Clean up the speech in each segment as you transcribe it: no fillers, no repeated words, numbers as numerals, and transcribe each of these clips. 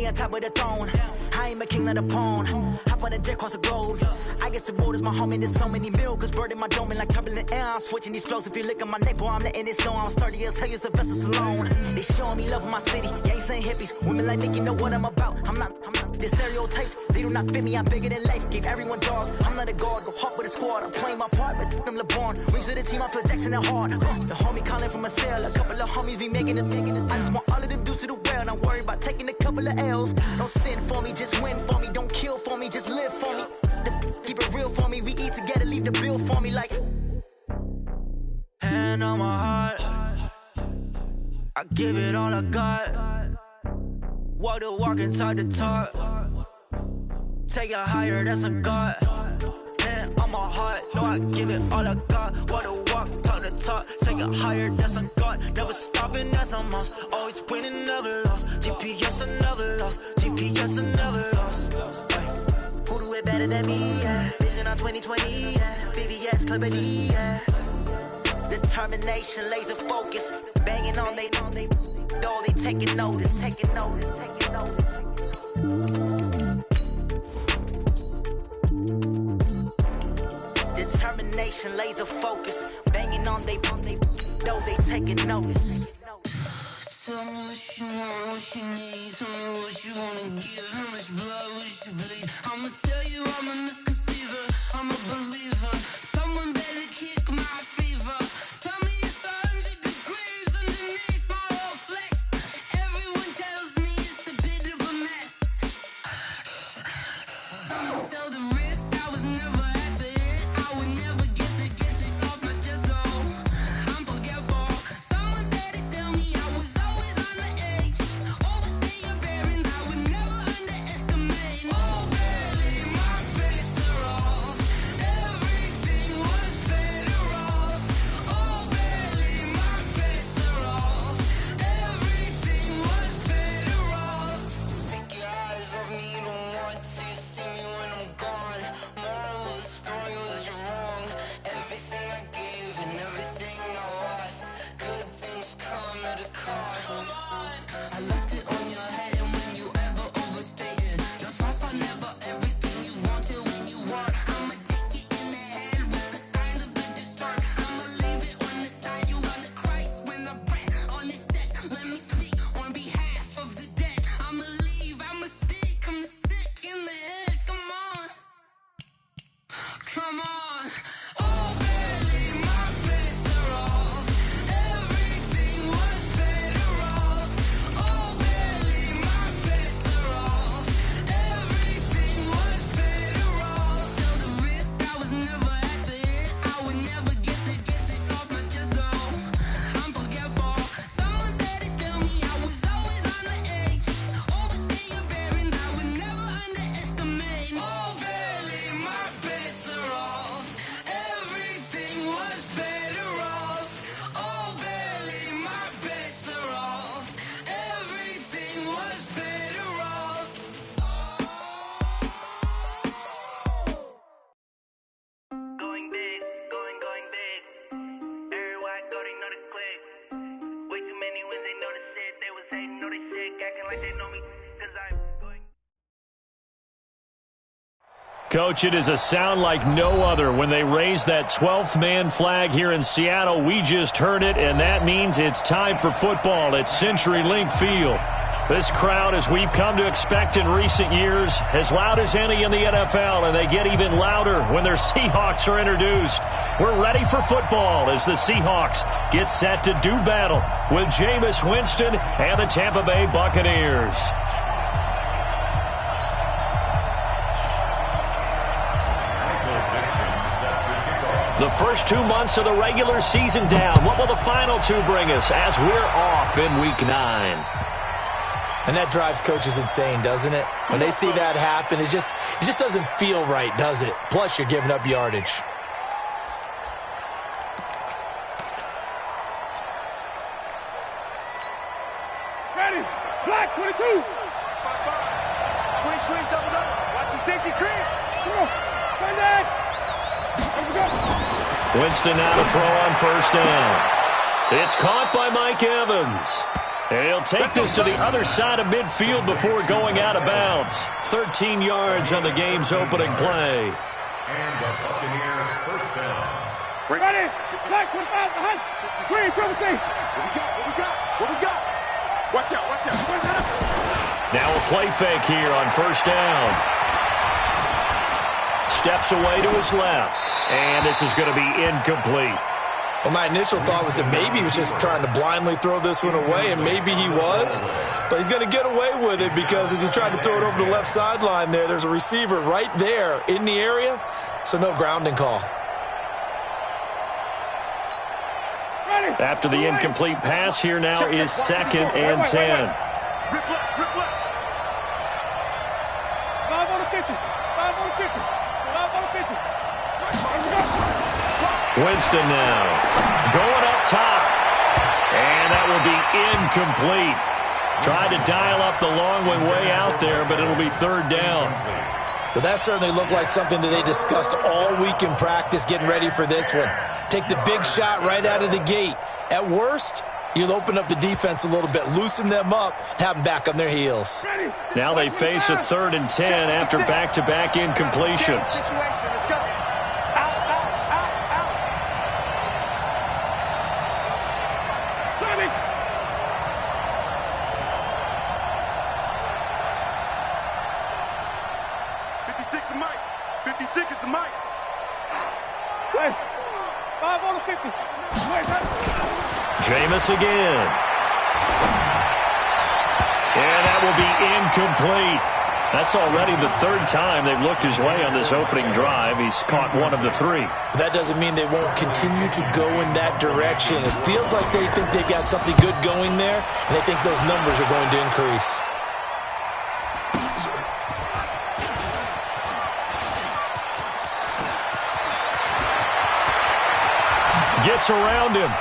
on top of the throne. I ain't a king, not a pawn. Hop on a jet across the globe. I guess the world is my home and there's so many milkers birding my dome and like turbulent air. I'm switching these flows. If you look at my neck, boy, I'm letting it snow. I'm sturdy as hell, a vessel alone. They showing me love in my city. Yeah, ain't saying hippies. Women like Nicky know what I'm about. I'm not. The stereotypes, they do not fit me. I'm bigger than life. Gave everyone jobs. I'm not a guard. Go hard with a squad. I'm playing my part, but them LeBron. Rings to the team. I feel Jackson at heart. The homie calling from a cell. A couple of homies be making it. I just want all of them dudes to do well. Not worry about taking a couple of L's. Don't sin for me, just win for me. Don't kill for me, just live for me. Keep it real for me. We eat together, leave the bill for me like. Hand on my heart, I give it all I got. Walk the walk and talk the talk. Take it higher, that's a God. Hand on my heart, no, I give it all I got. Walk the walk, talk the talk. Take it higher, that's a God. Never stopping, that's a must. Always winning, never lost. GPS, I never lost. GPS, I never lost. Who do it better than me? Yeah. Vision on 2020, yeah. VVS, Clippity, yeah. Determination, laser focus. Banging on they door, they taking notice. Determination, laser focus. Banging on they door, they taking notice. Tell me what you want, what you need. Tell me what you wanna give. How much blood would you bleed? I'ma tell you I'm a misconceiver. I'm a believer. Someone better kick my fever. Tell me it's 100 degrees underneath my whole flesh. Everyone tells me it's a bit of a mess. I'ma tell the risk I was never at the end. I would never get this off my chest though. I'm forgetful. Someone better tell me I was always on the edge. Overstay your bearings, I would never underestimate. Oh baby, my bets are off. Everything was better off. Oh baby, my bets are off. Everything was better off. Take your eyes off me, don't want to see me when I'm gone. Moral of the story was you're wrong. Everything I gave and everything I lost. Good things come at a cost. I left it on your head and when you ever overstated. Your thoughts are never everything you wanted when you want. I'ma take it in the head with the signs of the distort. I'ma leave it on the side. You on the Christ when the breath on the set. Let me speak on behalf of the dead. I'ma leave, I'ma speak. I'm the sick in the head. Come on. Come on. Oh baby, my bets are off. Everything was better off. Oh baby, my bets are off. Everything was better off. Tell the risk I was never at the end. I would never get this off my chest though. I'm forgetful. Someone better tell me I was always on the edge. Overstay your bearings, I would never underestimate. Oh baby, my bets are off. Everything was better off. Oh baby, my bets are off. Everything was better off. Going big, going big. Everywhere I go, they know the click. Way too many wins, they know the shit. They was hating, know they sick, acting like they know me. Cause I'm going. Coach, it is a sound like no other when they raise that 12th man flag here in Seattle. We just heard it, and that means it's time for football at CenturyLink Field. This crowd, as we've come to expect in recent years, as loud as any in the NFL, and they get even louder when their Seahawks are introduced. We're ready for football as the Seahawks get set to do battle with Jameis Winston and the Tampa Bay Buccaneers. The first 2 months of the regular season down. What will the final two bring us as we're off in Week 9? And that drives coaches insane, doesn't it? When they see that happen, it just doesn't feel right, does it? Plus, you're giving up yardage. Ready, black 22. Squeeze, double. Watch the safety creep. Come on, run that. Here we go. Winston now to throw on first down. It's caught by Mike Evans. He'll take this to the other side of midfield before going out of bounds. 13 yards on the game's opening play. And the Buccaneers first down. Ready? Black, 25, behind. Green, triple T. What we got? Watch out. Now a play fake here on first down. Steps away to his left. And this is going to be incomplete. Well, my initial thought was that maybe he was just trying to blindly throw this one away, and maybe he was. But he's going to get away with it because as he tried to throw it over the left sideline there's a receiver right there in the area, so no grounding call. After the incomplete pass, here now is 2nd and 10. 5 on the 50. Winston now going up top. And that will be incomplete. Tried to dial up the long way out there, but it'll be 3rd down. Well, that certainly looked like something that they discussed all week in practice getting ready for this one. Take the big shot right out of the gate. At worst, you'll open up the defense a little bit, loosen them up, and have them back on their heels. Now they face a 3rd and 10 after back-to-back incompletions. Let's go. Out. 56 is the mic. Hey, 5 on the 50. Jameis again. And that will be incomplete. That's already the 3rd time they've looked his way on this opening drive. He's caught one of the 3. That doesn't mean they won't continue to go in that direction. It feels like they think they've got something good going there, and they think those numbers are going to increase. Gets around him.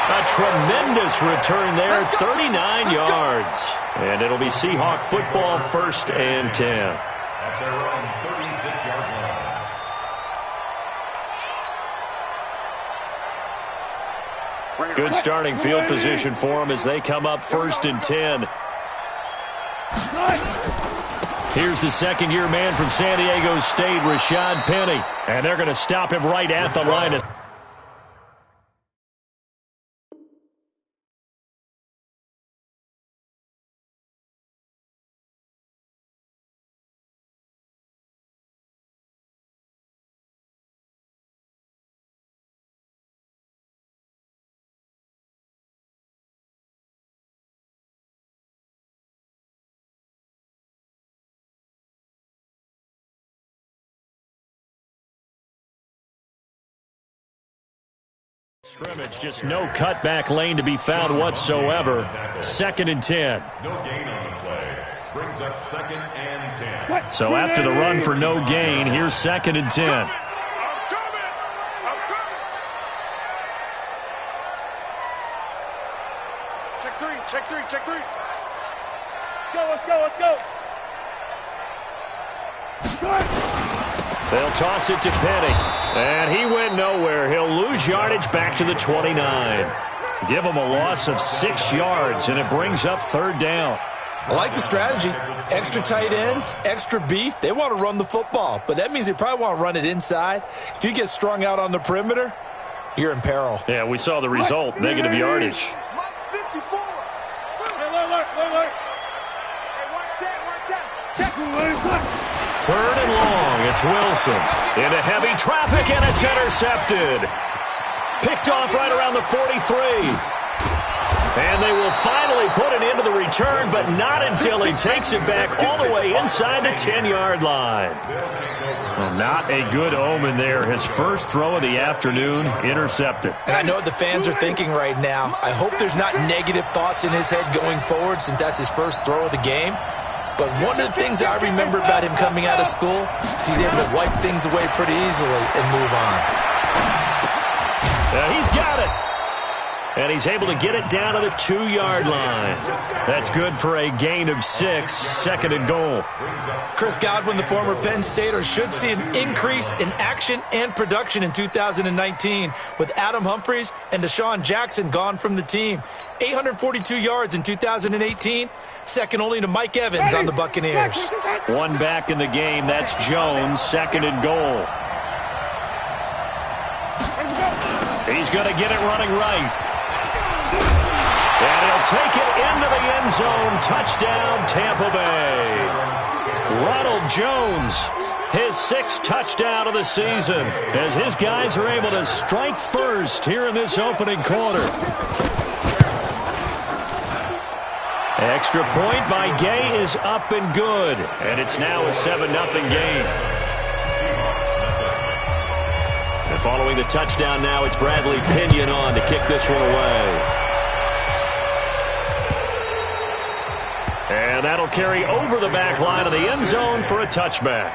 A tremendous return there, 39 yards. And it'll be Seahawk football, 1st and 10. At their own 36-yard line. Good starting field position for them as they come up 1st and 10. Here's the 2nd-year man from San Diego State, Rashad Penny. And they're going to stop him right at the line of scrimmage. Just no cutback lane to be found whatsoever. 2nd and 10. No gain on the play. Brings up 2nd and 10. So after the run for no gain, here's 2nd and 10. I'm coming. Check three. Let's go. They'll toss it to Penny. And he went nowhere. He'll lose yardage back to the 29. Give him a loss of 6 yards, and it brings up 3rd down. I like the strategy. Extra tight ends, extra beef. They want to run the football, but that means they probably want to run it inside. If you get strung out on the perimeter, you're in peril. Yeah, we saw the result, negative yardage. Mike 54. Alert. Hey, watch out. Check. 3rd and long. It's Wilson into heavy traffic, and it's intercepted. Picked off right around the 43. And they will finally put an end to the return, but not until he takes it back all the way inside the 10-yard line. Well, not a good omen there. His first throw of the afternoon intercepted. And I know what the fans are thinking right now. I hope there's not negative thoughts in his head going forward since that's his first throw of the game. But one of the things I remember about him coming out of school is he's able to wipe things away pretty easily and move on. He's got it. And he's able to get it down to the 2-yard line. That's good for a gain of 6, second and goal. Chris Godwin, the former Penn Stater, should see an increase in action and production in 2019 with Adam Humphries and Deshaun Jackson gone from the team. 842 yards in 2018, second only to Mike Evans on the Buccaneers. One back in the game, that's Jones, second and goal. He's going to get it running right. And he'll take it into the end zone. Touchdown, Tampa Bay. Ronald Jones, his 6th touchdown of the season, as his guys are able to strike first here in this opening quarter. Extra point by Gay is up and good, and it's now a 7-0 game. And following the touchdown now, it's Bradley Pinion on to kick this one away. And that'll carry over the back line of the end zone for a touchback.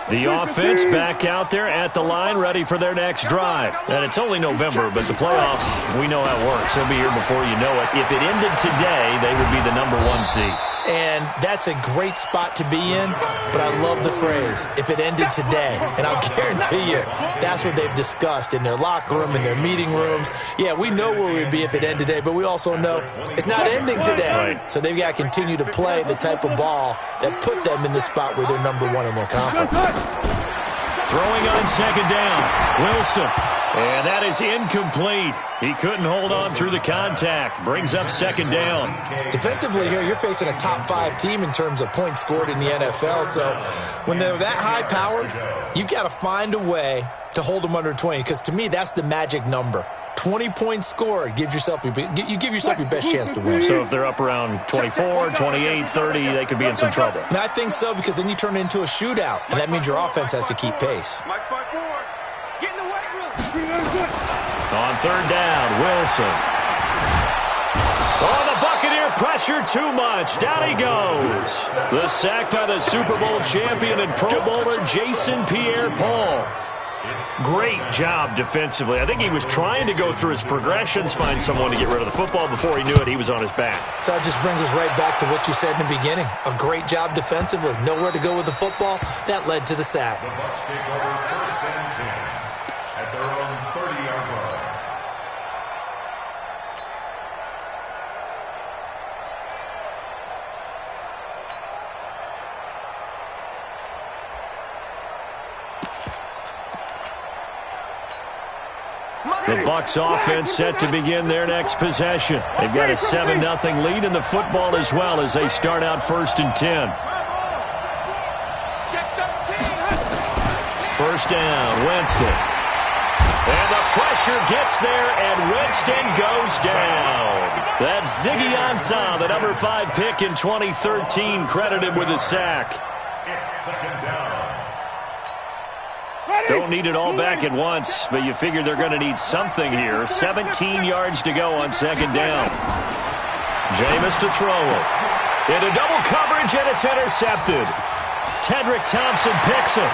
The offense back out there at the line, ready for their next drive. And it's only November, but the playoffs, we know how it works. They'll be here before you know it. If it ended today, they would be the #1 seed. And that's a great spot to be in, but I love the phrase, if it ended today. And I'll guarantee you, that's what they've discussed in their locker room, in their meeting rooms. Yeah, we know where we'd be if it ended today, but we also know it's not ending today. Right. So they've got to continue to play the type of ball that put them in the spot where they're #1 in their conference. Throwing on second down, Wilson. And that is incomplete. He couldn't hold on through the contact. Brings up second down. Defensively here, you're facing a top 5 team in terms of points scored in the NFL. So when they're that high-powered, you've got to find a way to hold them under 20. Because to me, that's the magic number. 20 points scored. You give yourself your best chance to win. So if they're up around 24, 28, 30, they could be in some trouble. And I think so, because then you turn it into a shootout. And that means your offense has to keep pace. Mike's by 4. Get in the weight room. On third down, Wilson. Oh, the Buccaneer pressure too much. Down he goes. The sack by the Super Bowl champion and Pro Bowler Jason Pierre-Paul. Great job defensively. I think he was trying to go through his progressions, find someone to get rid of the football. Before he knew it, he was on his back. So that just brings us right back to what you said in the beginning. A great job defensively. Nowhere to go with the football. That led to the sack. The Bucs take over first and 10 at their own 30-yard line. The Bucs offense set to begin their next possession. They've got a 7-0 lead in the football as well as they start out first and 10. First down, Winston. And the pressure gets there, and Winston goes down. That's Ziggy Ansah, the number 5 pick in 2013, credited with a sack. It's second down. Don't need it all back at once, but you figure they're going to need something here. 17 yards to go on second down. Jameis to throw it. Into double coverage, and it's intercepted. Tedrick Thompson picks it.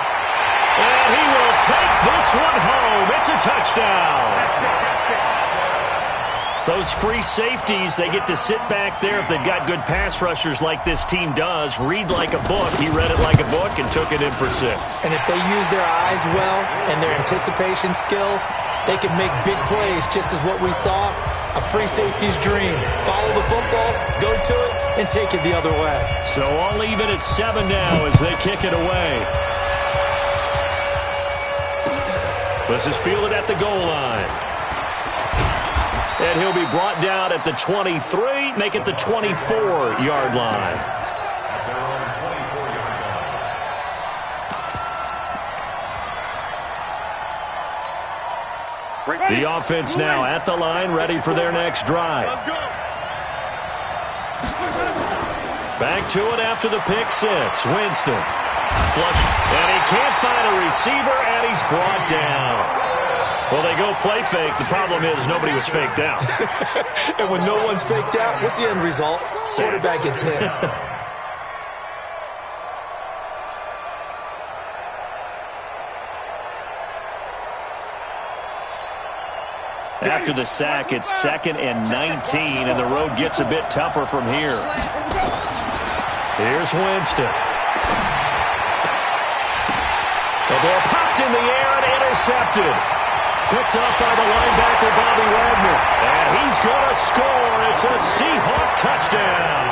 And he will take this one home. It's a touchdown. Those free safeties, they get to sit back there if they've got good pass rushers like this team does. Read like a book. He read it like a book and took it in for 6. And if they use their eyes well and their anticipation skills, they can make big plays, just as what we saw. A free safety's dream. Follow the football, go to it, and take it the other way. So all even at 7 now as they kick it away. This is fielded at the goal line. And he'll be brought down at the 23, make it the 24-yard line. At their own 24-yard line. The offense now at the line, ready for their next drive. Let's go. Back to it after the pick 6. Winston. Flushed. And he can't find a receiver, and he's brought down. Well, they go play fake. The problem is nobody was faked out. And when no one's faked out, what's the end result? Quarterback gets hit. After the sack, it's 2nd and 19, and the road gets a bit tougher from here. Here's Winston. The ball popped in the air and intercepted. Picked up by the linebacker, Bobby Wagner. And he's going to score. It's a Seahawk touchdown.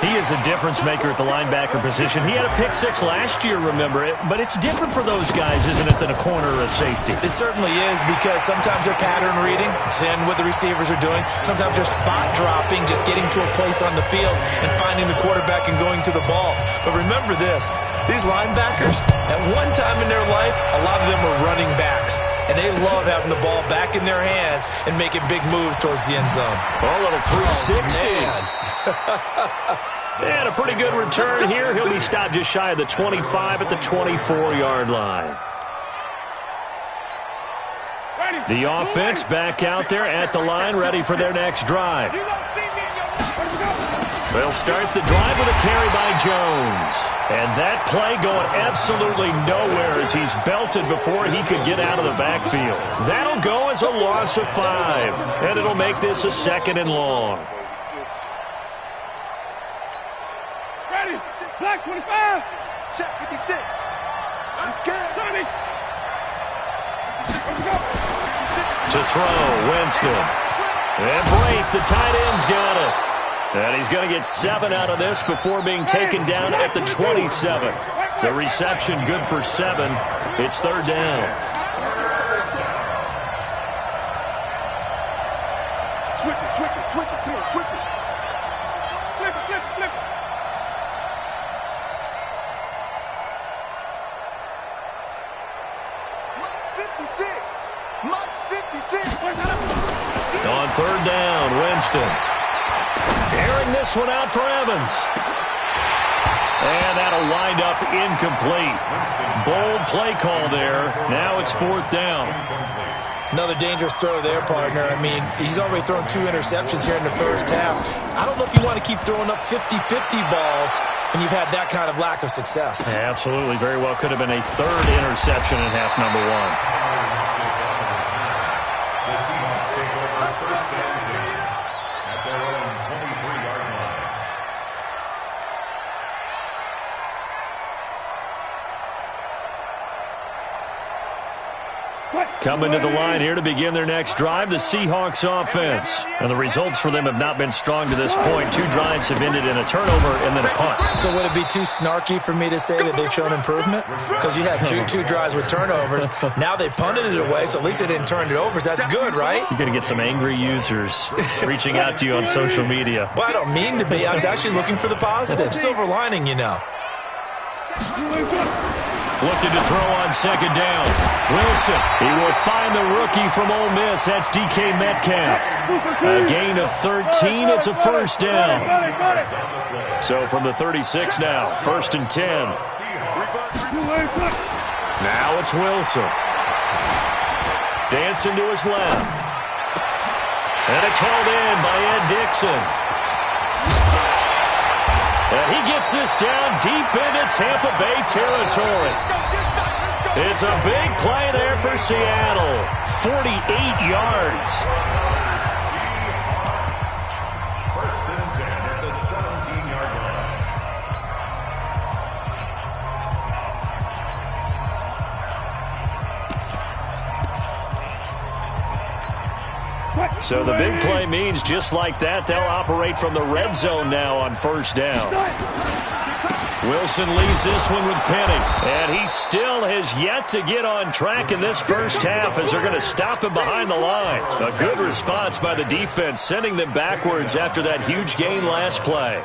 He is a difference maker at the linebacker position. He had a pick 6 last year, remember it. But it's different for those guys, isn't it, than a corner or a safety? It certainly is, because sometimes they're pattern reading, seeing what the receivers are doing. Sometimes they're spot dropping, just getting to a place on the field and finding the quarterback and going to the ball. But remember this, these linebackers, at one time in their life, a lot of them were running backs. And they love having the ball back in their hands and making big moves towards the end zone. A little 360. Man. And a pretty good return here. He'll be stopped just shy of the 25 at the 24-yard line. The offense back out there at the line, ready for their next drive. They'll start the drive with a carry by Jones. And that play going absolutely nowhere as he's belted before he could get out of the backfield. That'll go as a loss of 5. And it'll make this a 2nd and long. Ready. Black 25. Check 56. Let's go. 30. To throw, Winston. And Brate, the tight end's got it. And he's going to get 7 out of this before being taken down at the 27. The reception good for 7. It's 3rd down. Switch it. Come on, switch it. Flip it. Mud's 56. On 3rd down, Winston. Airing this one out for Evans. And that'll wind up incomplete. Bold play call there. Now it's 4th down. Another dangerous throw there, partner. I mean, he's already thrown 2 interceptions here in the first half. I don't know if you want to keep throwing up 50-50 balls when you've had that kind of lack of success. Yeah, absolutely. Very well could have been a 3rd interception in half number 1. The Seahawks take over 1st and 10 at their own 23-yard line. Coming to the line here to begin their next drive, the Seahawks offense. And the results for them have not been strong to this point. 2 drives have ended in a turnover and then a punt. So would it be too snarky for me to say that they've shown improvement? Because you had two drives with turnovers. Now they punted it away, so at least they didn't turn it over. So that's good, right? You're going to get some angry users reaching out to you on social media. Well, I don't mean to be. I was actually looking for the positive. Silver lining, you know. Looking to throw on 2nd down. Wilson, he will find the rookie from Ole Miss. That's DK Metcalf. A gain of 13. It's a 1st down. So from the 36 now, 1st and 10. Now it's Wilson. Dancing to his left. And it's hauled in by Ed Dixon. And he gets this down deep into Tampa Bay territory. It's a big play there for Seattle. 48 yards. 1st and 10 at the 17-yard line. So the big play means just like that, they'll operate from the red zone now on 1st down. Wilson leaves this one with Penny. And he still has yet to get on track in this first half as they're going to stop him behind the line. A good response by the defense, sending them backwards after that huge gain last play.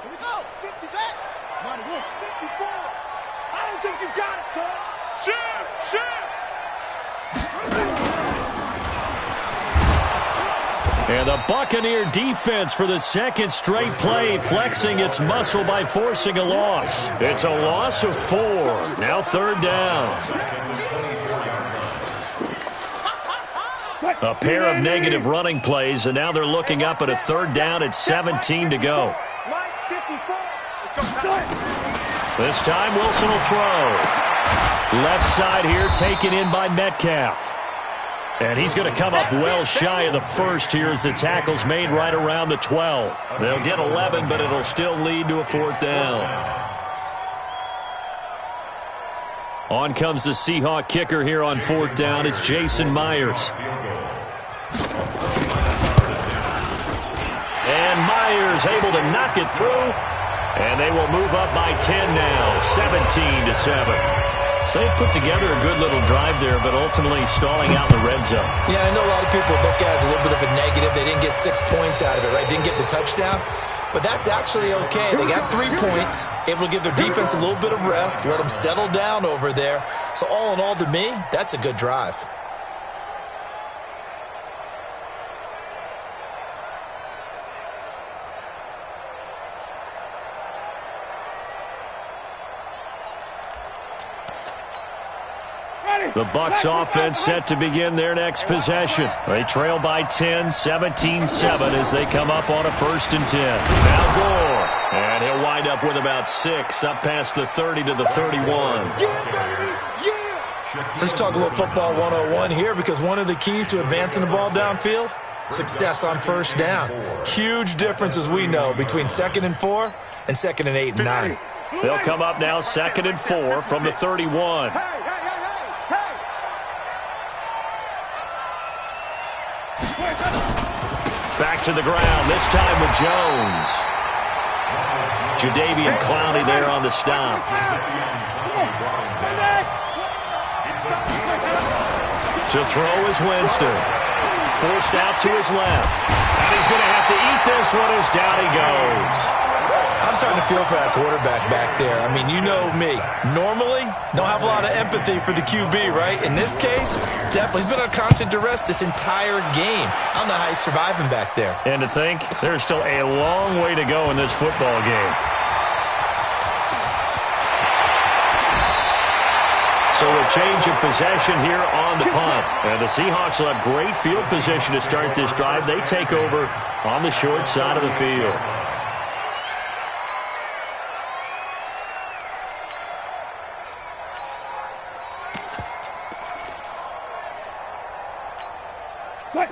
Here we go. 50 back. Monty Wolf, 54. I don't think you got it, son. Shit. And the Buccaneer defense for the 2nd straight play, flexing its muscle by forcing a loss. It's a loss of 4. Now 3rd down. A pair of negative running plays, and now they're looking up at a third down at 17 to go. This time Wilson will throw. Left side here taken in by Metcalf. And he's going to come up well shy of the first here as the tackle's made right around the 12. They'll get 11, but it'll still lead to a fourth down. On comes the Seahawk kicker here on fourth down. It's Jason Myers. And Myers able to knock it through. And they will move up by 10 now, 17-7. So they put together a good little drive there, but ultimately stalling out in the red zone. Yeah, I know a lot of people look at it as a little bit of a negative. They didn't get 6 points out of it, right? Didn't get the touchdown. But that's actually okay. They got 3 points, able to give their defense a little bit of rest, let them settle down over there. So all in all, to me, that's a good drive. The Bucs offense set to begin their next possession. They trail by 10, 17-7 as they come up on a 1st and 10. Now Gore. And he'll wind up with about 6 up past the 30 to the 31. Let's talk a little football 101 here, because one of the keys to advancing the ball downfield, success on first down. Huge difference, as we know, between 2nd and 4 and 2nd and 8 and 9. They'll come up now 2nd and 4 from the 31. Back to the ground, this time with Jones. Jadeveon Clowney there on the stop. To throw is Winston. Forced out to his left. And he's going to have to eat this one as down he goes. I'm starting to feel for that quarterback back there. I mean, you know me. Normally, don't have a lot of empathy for the QB, right? In this case, definitely. He's been under constant duress this entire game. I don't know how he's surviving back there. And to think, there's still a long way to go in this football game. So a change of possession here on the punt. And the Seahawks will have great field position to start this drive. They take over on the short side of the field.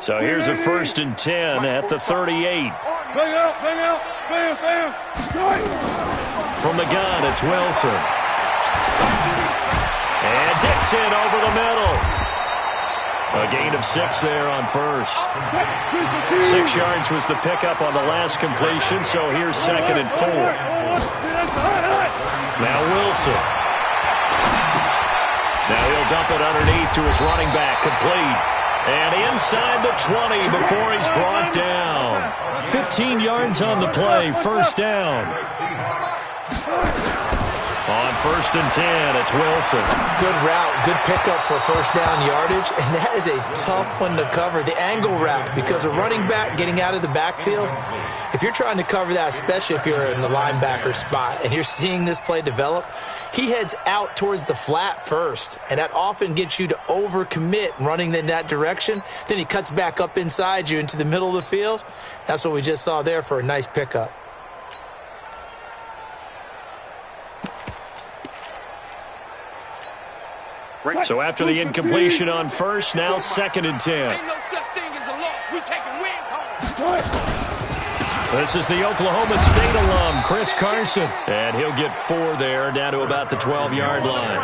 So here's a 1st and 10 at the 38. From the gun, it's Wilson. And Dixon over the middle. A gain of 6 there on first. 6 yards was the pickup on the last completion, so here's 2nd and 4. Now Wilson. Now he'll dump it underneath to his running back, complete. And inside the 20 before he's brought down. 15 yards on the play, 1st down. On 1st and 10, it's Wilson. Good route, good pickup for 1st down yardage, and that is a tough one to cover. The angle route, because a running back getting out of the backfield, if you're trying to cover that, especially if you're in the linebacker spot and you're seeing this play develop, he heads out towards the flat first, and that often gets you to overcommit running in that direction. Then he cuts back up inside you into the middle of the field. That's what we just saw there for a nice pickup. So after the incompletion on first, now 2nd and 10. Ain't no such thing as a loss. We taking wins home. This is the Oklahoma State alum, Chris Carson. And he'll get 4 there, down to about the 12-yard line.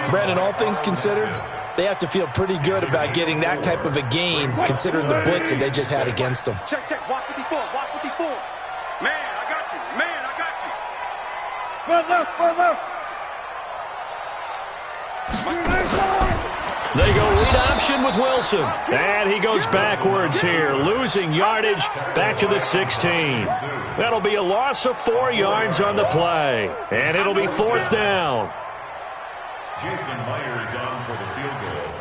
Brandon, all things considered, they have to feel pretty good about getting that type of a gain, considering the blitz that they just had against them. Check. Watch 54. Watch 54. Man, I got you. Run left. They go read option with Wilson. And he goes backwards here, losing yardage back to the 16. That'll be a loss of 4 yards on the play. And it'll be 4th down. Jason Myers on for the field goal.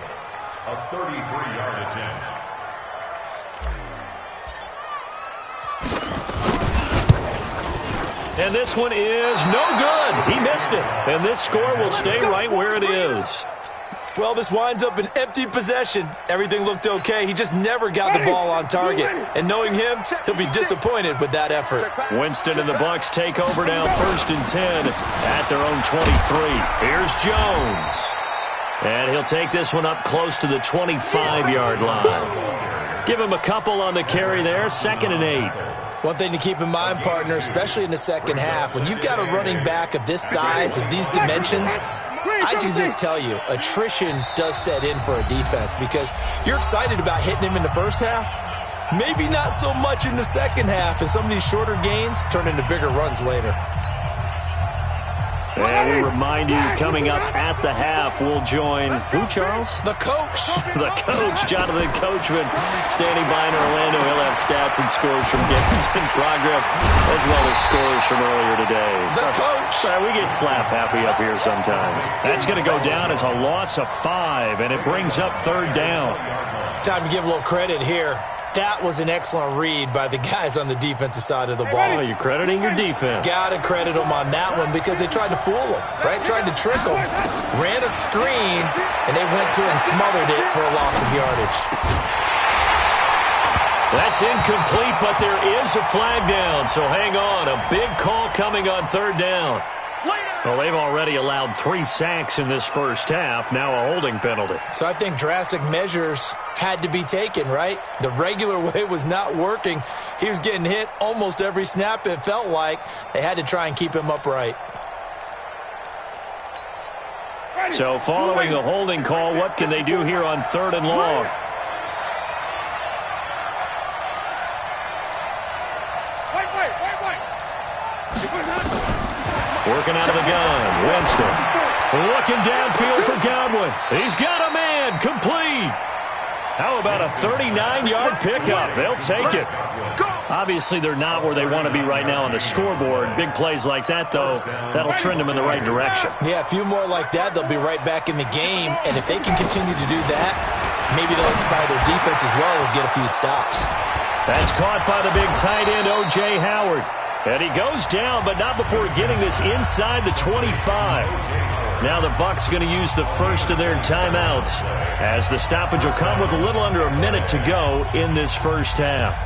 A 33-yard attempt. And this one is no good. He missed it. And this score will stay right where it is. Well, this winds up an empty possession. Everything looked okay. He just never got the ball on target. And knowing him, he'll be disappointed with that effort. Winston and the Bucs take over now, 1st and 10 at their own 23. Here's Jones. And he'll take this one up close to the 25-yard line. Give him a couple on the carry there, 2nd and 8. One thing to keep in mind, partner, especially in the second half, when you've got a running back of this size and these dimensions, I can just tell you, attrition does set in for a defense because you're excited about hitting him in the first half. Maybe not so much in the second half, and some of these shorter gains turn into bigger runs later. And we remind you, coming up at the half, we'll join who, Charles? The coach. The coach, Jonathan Coachman, standing by in Orlando. He'll have stats and scores from games in progress, as well as scores from earlier today. The coach. We get slap happy up here sometimes. That's going to go down as a loss of 5, and it brings up 3rd down. Time to give a little credit here. That was an excellent read by the guys on the defensive side of the ball. Oh, you're crediting your defense. Got to credit them on that one because they tried to fool them, right? Tried to trick them. Ran a screen, and they went to it and smothered it for a loss of yardage. That's incomplete, but there is a flag down, so hang on. A big call coming on 3rd down. Well, they've already allowed 3 sacks in this first half, now a holding penalty. So I think drastic measures had to be taken, right? The regular way was not working. He was getting hit almost every snap, it felt like. They had to try and keep him upright. So following the holding call, what can they do here on 3rd and long? Working out of the gun, Winston. Looking downfield for Godwin. He's got a man, complete. How about a 39-yard pickup? They'll take it. Obviously, they're not where they want to be right now on the scoreboard. Big plays like that, though, that'll trend them in the right direction. Yeah, a few more like that, they'll be right back in the game. And if they can continue to do that, maybe they'll inspire their defense as well and get a few stops. That's caught by the big tight end, O.J. Howard. And he goes down, but not before getting this inside the 25. Now the Bucs going to use the first of their timeouts as the stoppage will come with a little under a minute to go in this first half.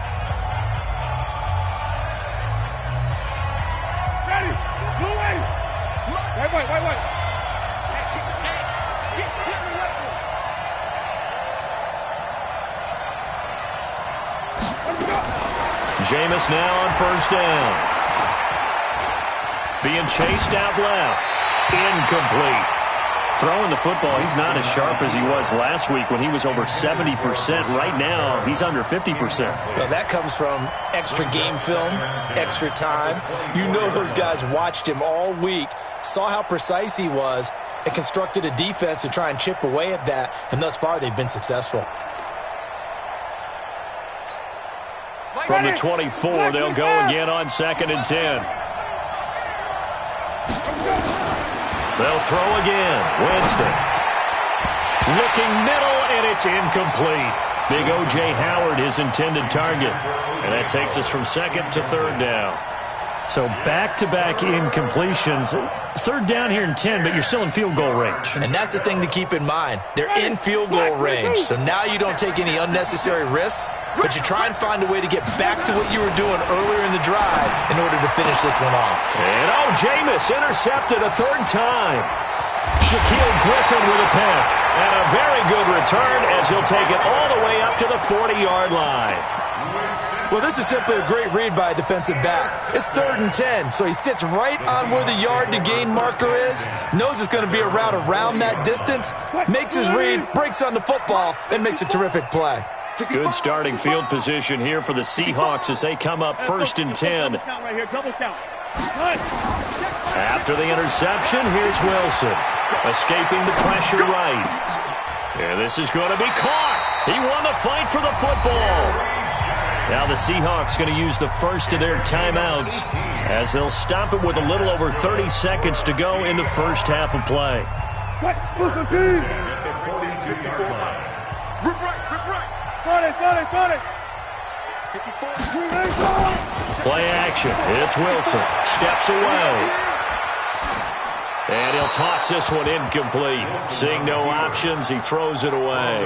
Ready. Blue way. Wait. Jameis now on 1st down. Being chased out left. Incomplete. Throwing the football, he's not as sharp as he was last week when he was over 70%. Right now, he's under 50%. Well, that comes from extra game film, extra time. You know those guys watched him all week, saw how precise he was, and constructed a defense to try and chip away at that, and thus far they've been successful. From the 24, they'll go again on 2nd and 10. They'll throw again. Winston. Looking middle, and it's incomplete. Big O.J. Howard, his intended target. And that takes us from 2nd to 3rd down. So back-to-back incompletions. 3rd down here in 10, but you're still in field goal range. And that's the thing to keep in mind. They're in field goal range. So now you don't take any unnecessary risks, but you try and find a way to get back to what you were doing earlier in the drive in order to finish this one off. And Jameis intercepted a 3rd time. Shaquille Griffin with a pick. And a very good return as he'll take it all the way up to the 40-yard line. Well, this is simply a great read by a defensive back. It's 3rd and 10, so he sits right on where the yard-to-gain marker is, knows it's going to be a route around that distance, makes his read, breaks on the football, and makes a terrific play. Good starting field position here for the Seahawks as they come up 1st and 10. After the interception, here's Wilson. Escaping the pressure right. And this is going to be caught. He won the fight for the football. Now the Seahawks going to use the first of their timeouts as they'll stop it with a little over 30 seconds to go in the first half of play. Play action. It's Wilson. Steps away. And he'll toss this one incomplete. Seeing no options, he throws it away.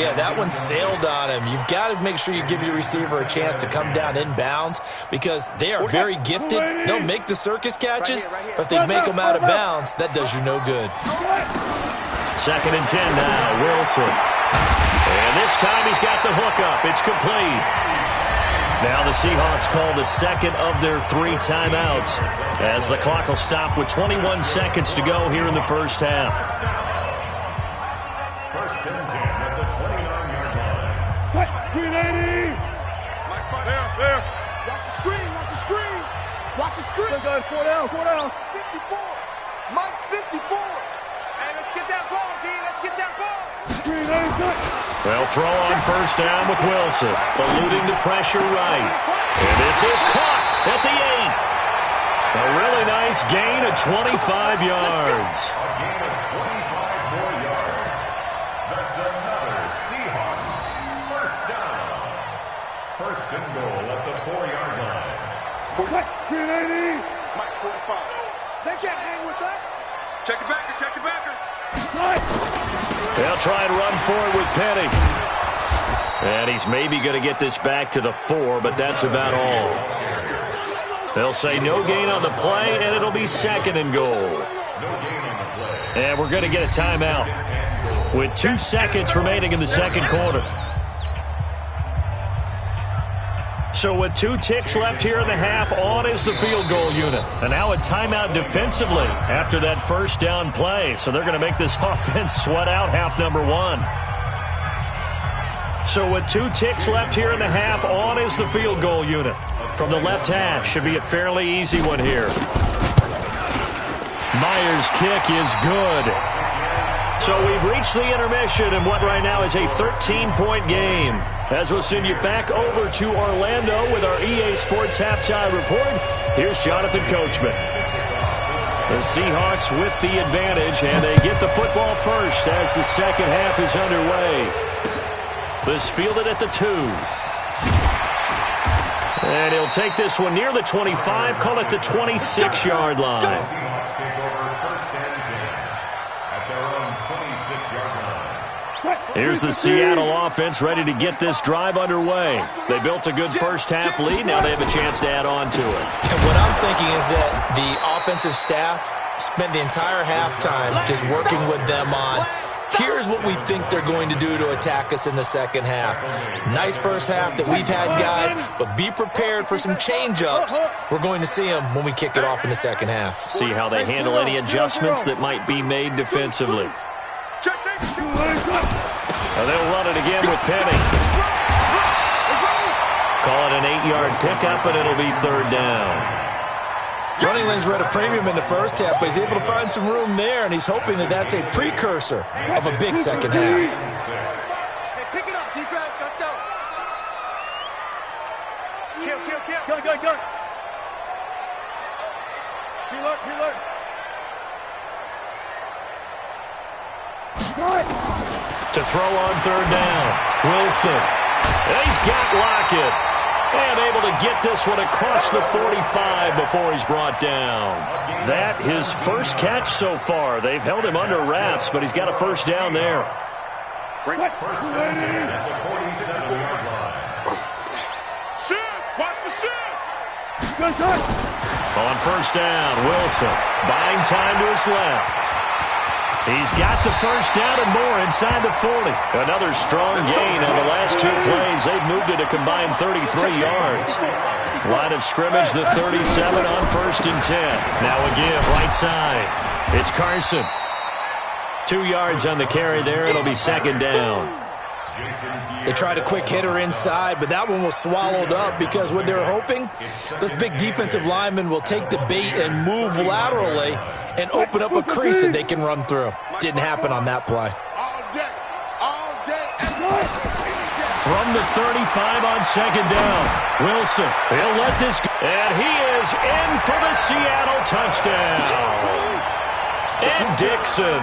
Yeah, that one sailed on him. You've got to make sure you give your receiver a chance to come down inbounds because they are very gifted. They'll make the circus catches, but they make them out of bounds. That does you no good. 2nd and 10 now, Wilson. And this time he's got the hookup. It's complete. Now the Seahawks call the second of their 3 timeouts as the clock will stop with 21 seconds to go here in the first half. 1st and 10 at the 29-yard line. 380. There. Watch the screen. Watch the screen. Good. 4 down. 54. Mike 54. Hey, let's get that ball, D. Let's get that ball. They'll throw on 1st down with Wilson, eluding the pressure right. And this is caught at the 8. A really nice gain of 25 yards. A gain of 25 more yards. That's another Seahawks 1st down. 1st and goal at the 4-yard line. 380. Mike 45. They can't hang with us. Check it back. They'll try and run for it with Penny. And he's maybe going to get this back to the 4, but that's about all. They'll say no gain on the play, and it'll be 2nd and goal. And we're going to get a timeout with 2 seconds remaining in the 2nd quarter. So with 2 ticks left here in the half, on is the field goal unit. And now a timeout defensively after that 1st down play. So they're going to make this offense sweat out half number 1. So with 2 ticks left here in the half, on is the field goal unit. From the left hash, should be a fairly easy one here. Myers' kick is good. So we've reached the intermission in what right now is a 13-point game. As we'll send you back over to Orlando with our EA Sports Halftime Report, here's Jonathan Coachman. The Seahawks with the advantage, and they get the football first as the 2nd half is underway. This fielded at the 2. And he'll take this one near the 25, call it the 26-yard line. Seahawks take over 1st and 10 at their own 26-yard line. Here's the Seattle offense ready to get this drive underway. They built a good first half lead. Now they have a chance to add on to it. And what I'm thinking is that the offensive staff spent the entire halftime just working with them on, here's what we think they're going to do to attack us in the 2nd half. Nice first half that we've had, guys, but be prepared for some change-ups. We're going to see them when we kick it off in the 2nd half. See how they handle any adjustments that might be made defensively. They'll run it again with Penny. Call it an 8-yard pickup, and it'll be 3rd down. Running lanes were at a premium in the first half, but he's able to find some room there, and he's hoping that that's a precursor of a big 2nd half. Hey, pick it up, defense. Let's go. Kill. Go. Reload. To throw on 3rd down, Wilson. And he's got Lockett. And able to get this one across the 45 before he's brought down. That his first catch so far. They've held him under wraps, but he's got a 1st down there. 1st and 10 at the 47-yard line. Watch the shift. On 1st down, Wilson buying time to his left. He's got the 1st down and more inside the 40. Another strong gain on the last 2 plays. They've moved it a combined 33 yards. Line of scrimmage, the 37 on 1st and 10. Now a give right side. It's Carson. 2 yards on the carry there. It'll be 2nd down. They tried a quick hitter inside, but that one was swallowed up because what they're hoping, this big defensive lineman will take the bait and move laterally and open up a crease that they can run through. Didn't happen on that play. All day. From the 35 on 2nd down, Wilson, he'll let this go. And he is in for the Seattle touchdown. Ed Dixon,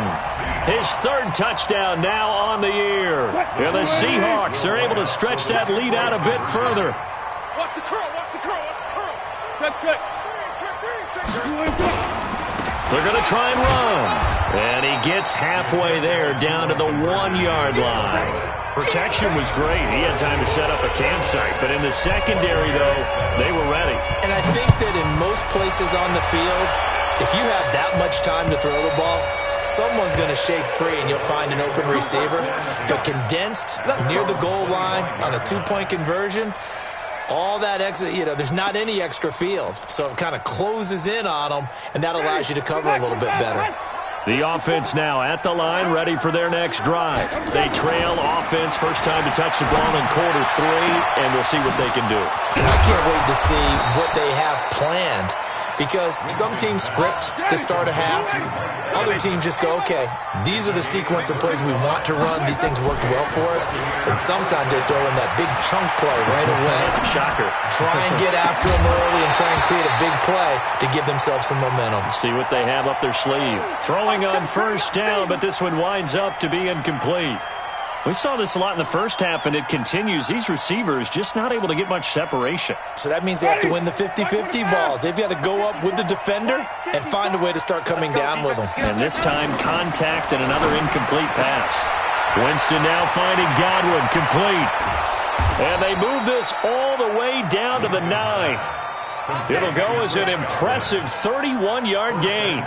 his 3rd touchdown now on the year. And the Seahawks are able to stretch that lead out a bit further. Watch the curl. Good. They're going to try and run. And he gets halfway there down to the 1-yard line. Protection was great. He had time to set up a campsite. But in the secondary, though, they were ready. And I think that in most places on the field, if you have that much time to throw the ball, someone's going to shake free and you'll find an open receiver. But condensed near the goal line on a 2-point conversion, all that extra, there's not any extra field. So it kind of closes in on them, and that allows you to cover a little bit better. The offense now at the line, ready for their next drive. They trail offense, first time to touch the ball in quarter 3, and we'll see what they can do. And I can't wait to see what they have planned, because some teams script to start a half. Other teams just go, okay, these are the sequence of plays we want to run. These things worked well for us. And sometimes they throw in that big chunk play right away. Shocker. Try and get after them early and try and create a big play to give themselves some momentum. See what they have up their sleeve. Throwing on first down, but this one winds up to be incomplete. We saw this a lot in the first half, and it continues. These receivers just not able to get much separation. So that means they have to win the 50-50 balls. They've got to go up with the defender and find a way to start coming down with them. And this time, contact and another incomplete pass. Winston now finding Godwin, complete. And they move this all the way down to the 9. It'll go as an impressive 31-yard gain.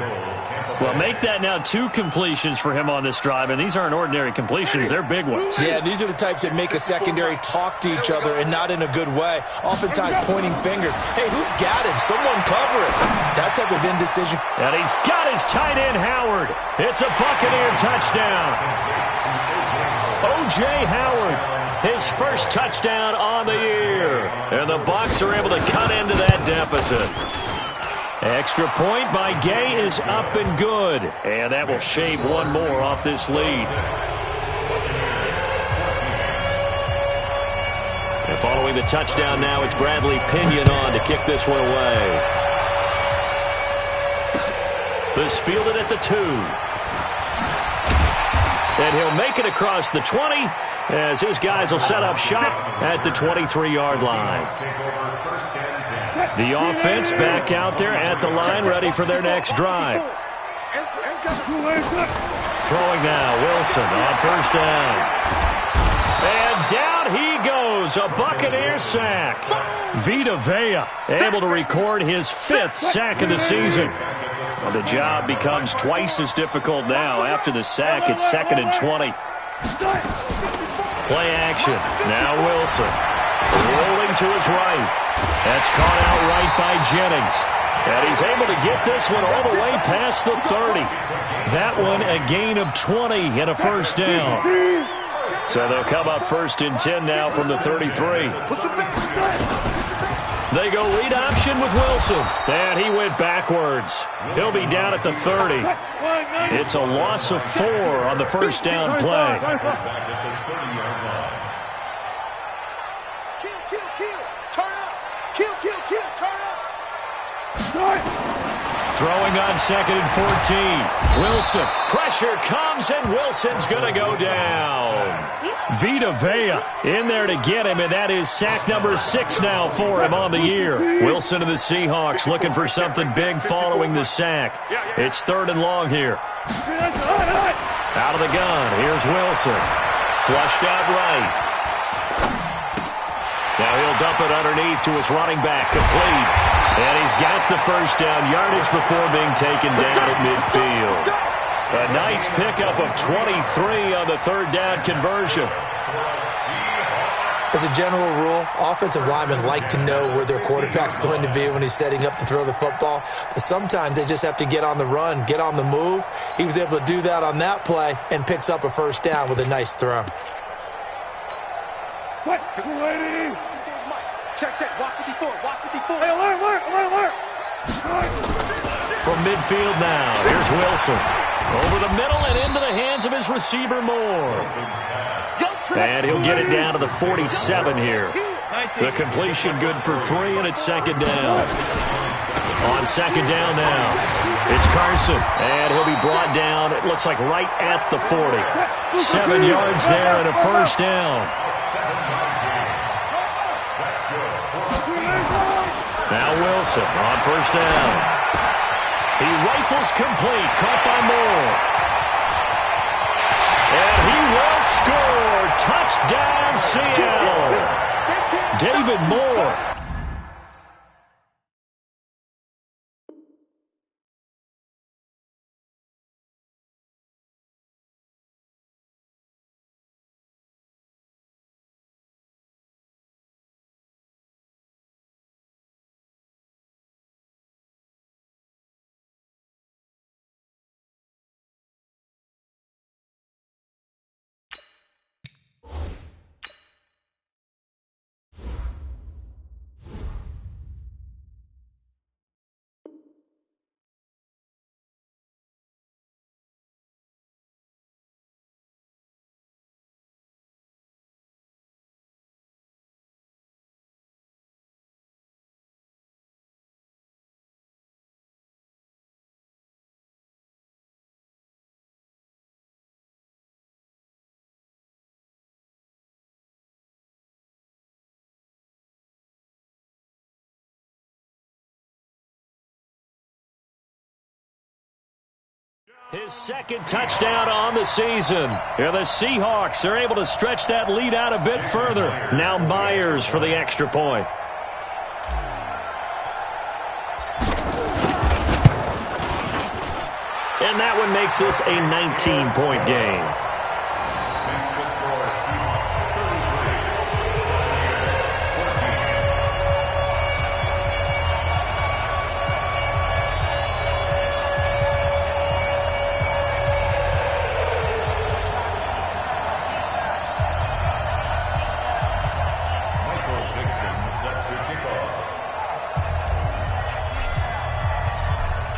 Well, make that now 2 completions for him on this drive, and these aren't ordinary completions. They're big ones. Yeah, these are the types that make a secondary talk to each other and not in a good way, oftentimes pointing fingers. Hey, who's got him? Someone cover it. That type of indecision. And he's got his tight end, Howard. It's a Buccaneer touchdown. O.J. Howard, his first touchdown on the year. And the Bucs are able to cut into that deficit. Extra point by Gay is up and good. And that will shave one more off this lead. And following the touchdown now, it's Bradley Pinion on to kick this one away. This fielded at the 2. And he'll make it across the 20 as his guys will set up shop at the 23-yard line. The offense back out there at the line, ready for their next drive. Throwing now, Wilson on first down. And down he goes, a Buccaneer sack. Vita Vea able to record his 5th sack of the season. Well, the job becomes twice as difficult now. After the sack, it's 2nd and 20. Play action. Now Wilson. Rolling to his right. That's caught out right by Jennings. And he's able to get this one all the way past the 30. That one a gain of 20 and a first down. So they'll come up 1st and 10 now from the 33. They go read option with Wilson. And he went backwards. He'll be down at the 30. It's a loss of 4 on the first down play. Throwing on 2nd and 14. Wilson. Pressure comes, and Wilson's going to go down. Vita Vea in there to get him, and that is sack number 6 now for him on the year. Wilson of the Seahawks looking for something big following the sack. It's 3rd and long here. Out of the gun. Here's Wilson. Flushed out right. Now he'll dump it underneath to his running back, complete. And he's got the first down yardage before being taken down at midfield. A nice pickup of 23 on the 3rd down conversion. As a general rule, offensive linemen like to know where their quarterback's going to be when he's setting up to throw the football. But sometimes they just have to get on the run, get on the move. He was able to do that on that play and picks up a first down with a nice throw. Check. Watch 54. Hey, alert. From midfield now, here's Wilson. Over the middle and into the hands of his receiver, Moore. And he'll get it down to the 47 here. The completion good for 3, and it's 2nd down. On 2nd down now, it's Carson. And he'll be brought down, it looks like right at the 40. 7 yards there and a first down. Now Wilson on first down. He rifles complete, caught by Moore. And he will score. Touchdown, Seattle. David Moore. His second touchdown on the season. Here the Seahawks are able to stretch that lead out a bit further. Now Myers for the extra point. And that one makes this a 19-point game.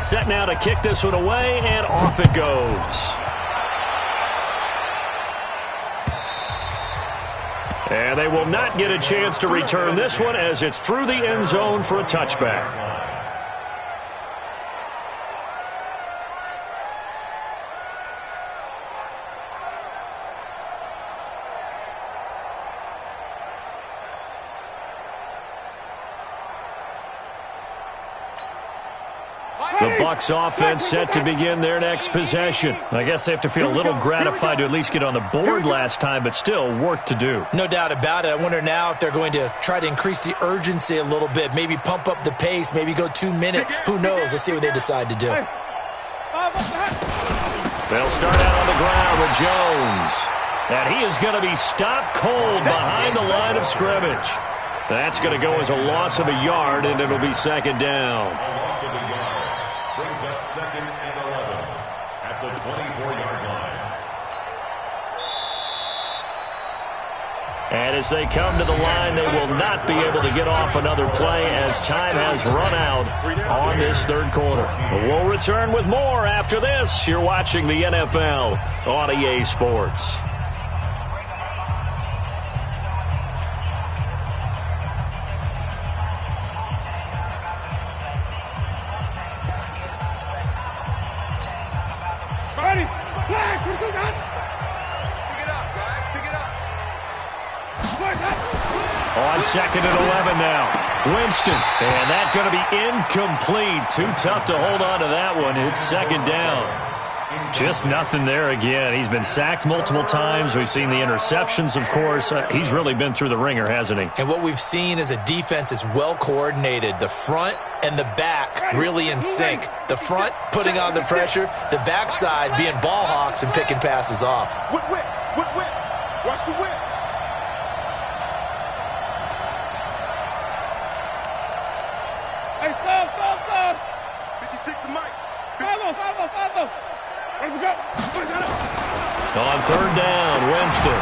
Set now to kick this one away, and off it goes. And they will not get a chance to return this one as it's through the end zone for a touchback. The Bucs offense set to begin their next possession. I guess they have to feel a little gratified to at least get on the board last time, but still work to do. No doubt about it. I wonder now if they're going to try to increase the urgency a little bit, maybe pump up the pace, maybe go 2 minutes. Who knows? Let's see what they decide to do. They'll start out on the ground with Jones. And he is going to be stopped cold behind the line of scrimmage. That's going to go as a loss of a yard, and it'll be second down. A loss of a yard brings up 2nd and 11 at the 24-yard line. And as they come to the line, they will not be able to get off another play as time has run out on this third quarter. But we'll return with more after this. You're watching the NFL on EA Sports. On 2nd and 11 now. Winston. And that's going to be incomplete. Too tough to hold on to that one. It's second down. Just nothing there again. He's been sacked multiple times. We've seen the interceptions, of course. He's really been through the ringer, hasn't he? And what we've seen is a defense that's well coordinated. The front and the back really in sync. The front putting on the pressure. The backside being ball hawks and picking passes off. Whip. Watch the whip. Hey, stop. 56 to Mike. Follow. Where we go? On third down, Winston.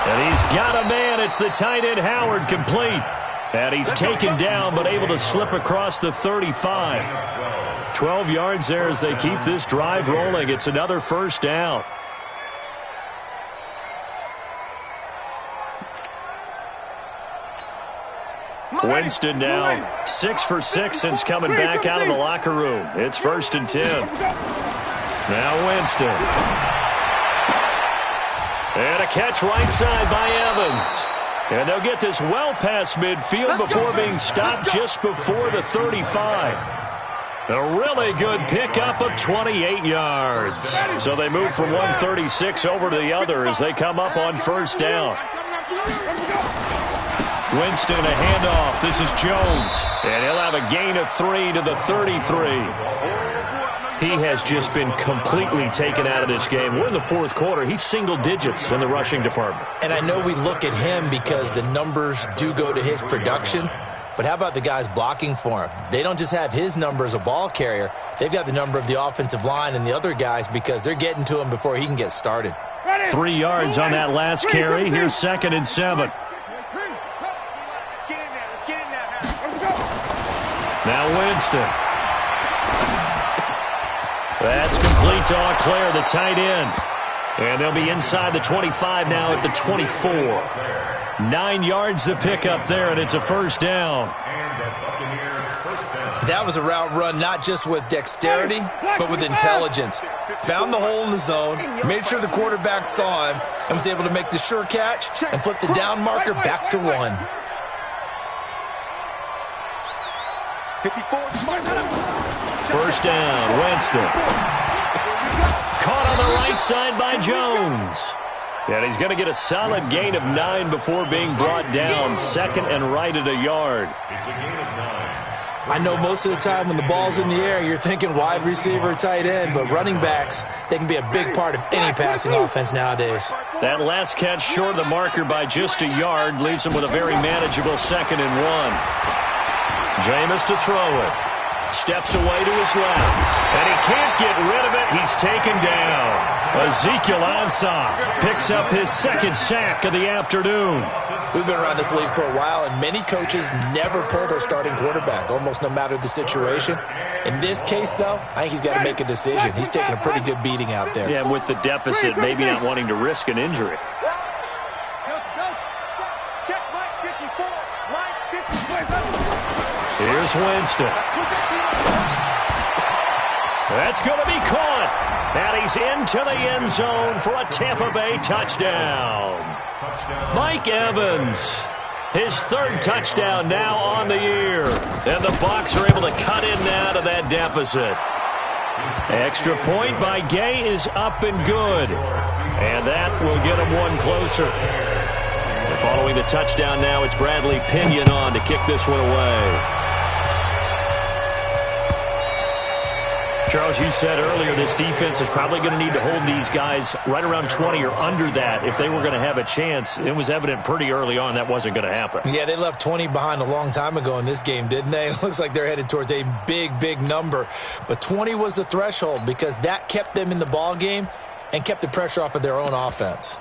And he's got a man. It's the tight end, Howard, complete. And he's taken down but able to slip across the 35. 12 yards there as they keep this drive rolling. It's another first down. Winston now 6 for 6 since coming back out of the locker room. It's 1st and 10. Now Winston. And a catch right side by Evans. And they'll get this well past midfield before being stopped just before the 35. A really good pickup of 28 yards. So they move from 136 over to the other as they come up on first down. Winston, a handoff. This is Jones. And he'll have a gain of 3 to the 33. He has just been completely taken out of this game. We're in the fourth quarter. He's single digits in the rushing department. And I know we look at him because the numbers do go to his production. But how about the guys blocking for him? They don't just have his number as a ball carrier. They've got the number of the offensive line and the other guys because they're getting to him before he can get started. 3 yards on that last carry. Here's 2nd and 7. Now Winston. That's complete to Auclair, the tight end. And they'll be inside the 25 now at the 24. 9 yards to pick up there, and it's a first down. That was a route run not just with dexterity, but with intelligence. Found the hole in the zone, made sure the quarterback saw him, and was able to make the sure catch and flip the down marker back to 1. 54. First down, Winston. Caught on the right side by Jones. And he's going to get a solid gain of 9 before being brought down. 2nd and right at a yard. It's a gain of 9. I know most of the time when the ball's in the air, you're thinking wide receiver, tight end, but running backs, they can be a big part of any passing offense nowadays. That last catch short of the marker by just a yard leaves him with a very manageable 2nd and 1. Jameis to throw it. Steps away to his left. And he can't get rid of it. He's taken down. Ezekiel Ansah picks up his 2nd sack of the afternoon. We've been around this league for a while, and many coaches never pull their starting quarterback, almost no matter the situation. In this case, though, I think he's got to make a decision. He's taking a pretty good beating out there. Yeah, with the deficit, maybe not wanting to risk an injury. Here's Winston. That's going to be caught. And he's into the end zone for a Tampa Bay touchdown. Mike Evans, his 3rd touchdown now on the year. And the Bucs are able to cut in now to that deficit. Extra point by Gay is up and good. And that will get him 1 closer. And following the touchdown now, it's Bradley Pinion on to kick this one away. Charles, you said earlier this defense is probably going to need to hold these guys right around 20 or under that if they were going to have a chance. It was evident pretty early on that wasn't going to happen. Yeah, they left 20 behind a long time ago in this game, didn't they? It looks like they're headed towards a big, big number. But 20 was the threshold because that kept them in the ball game and kept the pressure off of their own offense.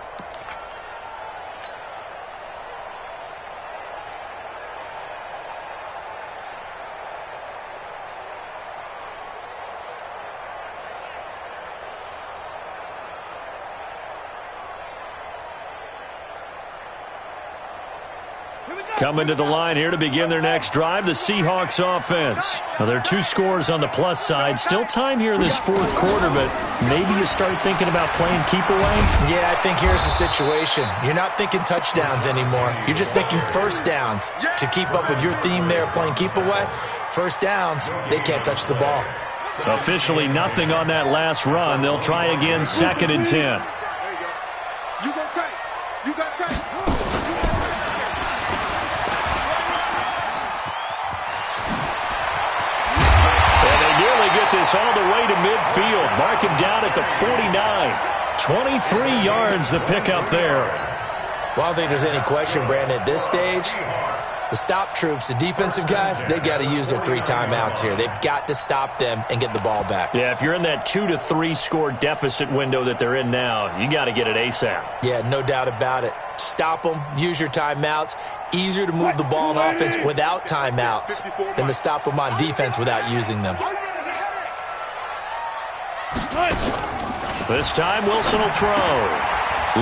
Coming to the line here to begin their next drive, the Seahawks offense. Now, there are 2 scores on the plus side. Still time here in this fourth quarter, but maybe you start thinking about playing keep away? Yeah, I think here's the situation. You're not thinking touchdowns anymore. You're just thinking first downs. To keep up with your theme there, playing keep away, first downs, they can't touch the ball. Officially nothing on that last run. They'll try again, 2nd and 10. You go tight. You got tight. Get this all the way to midfield. Mark him down at the 49. 23 yards to pick up there. Well, I don't think there's any question, Brandon, at this stage, the stop troops, the defensive guys, they got to use their 3 timeouts here. They've got to stop them and get the ball back. Yeah, if you're in that 2 to 3 score deficit window that they're in now, you got to get it ASAP. Yeah, no doubt about it. Stop them, use your timeouts. Easier to move the ball on offense without timeouts than to stop them on defense without using them. This time Wilson will throw.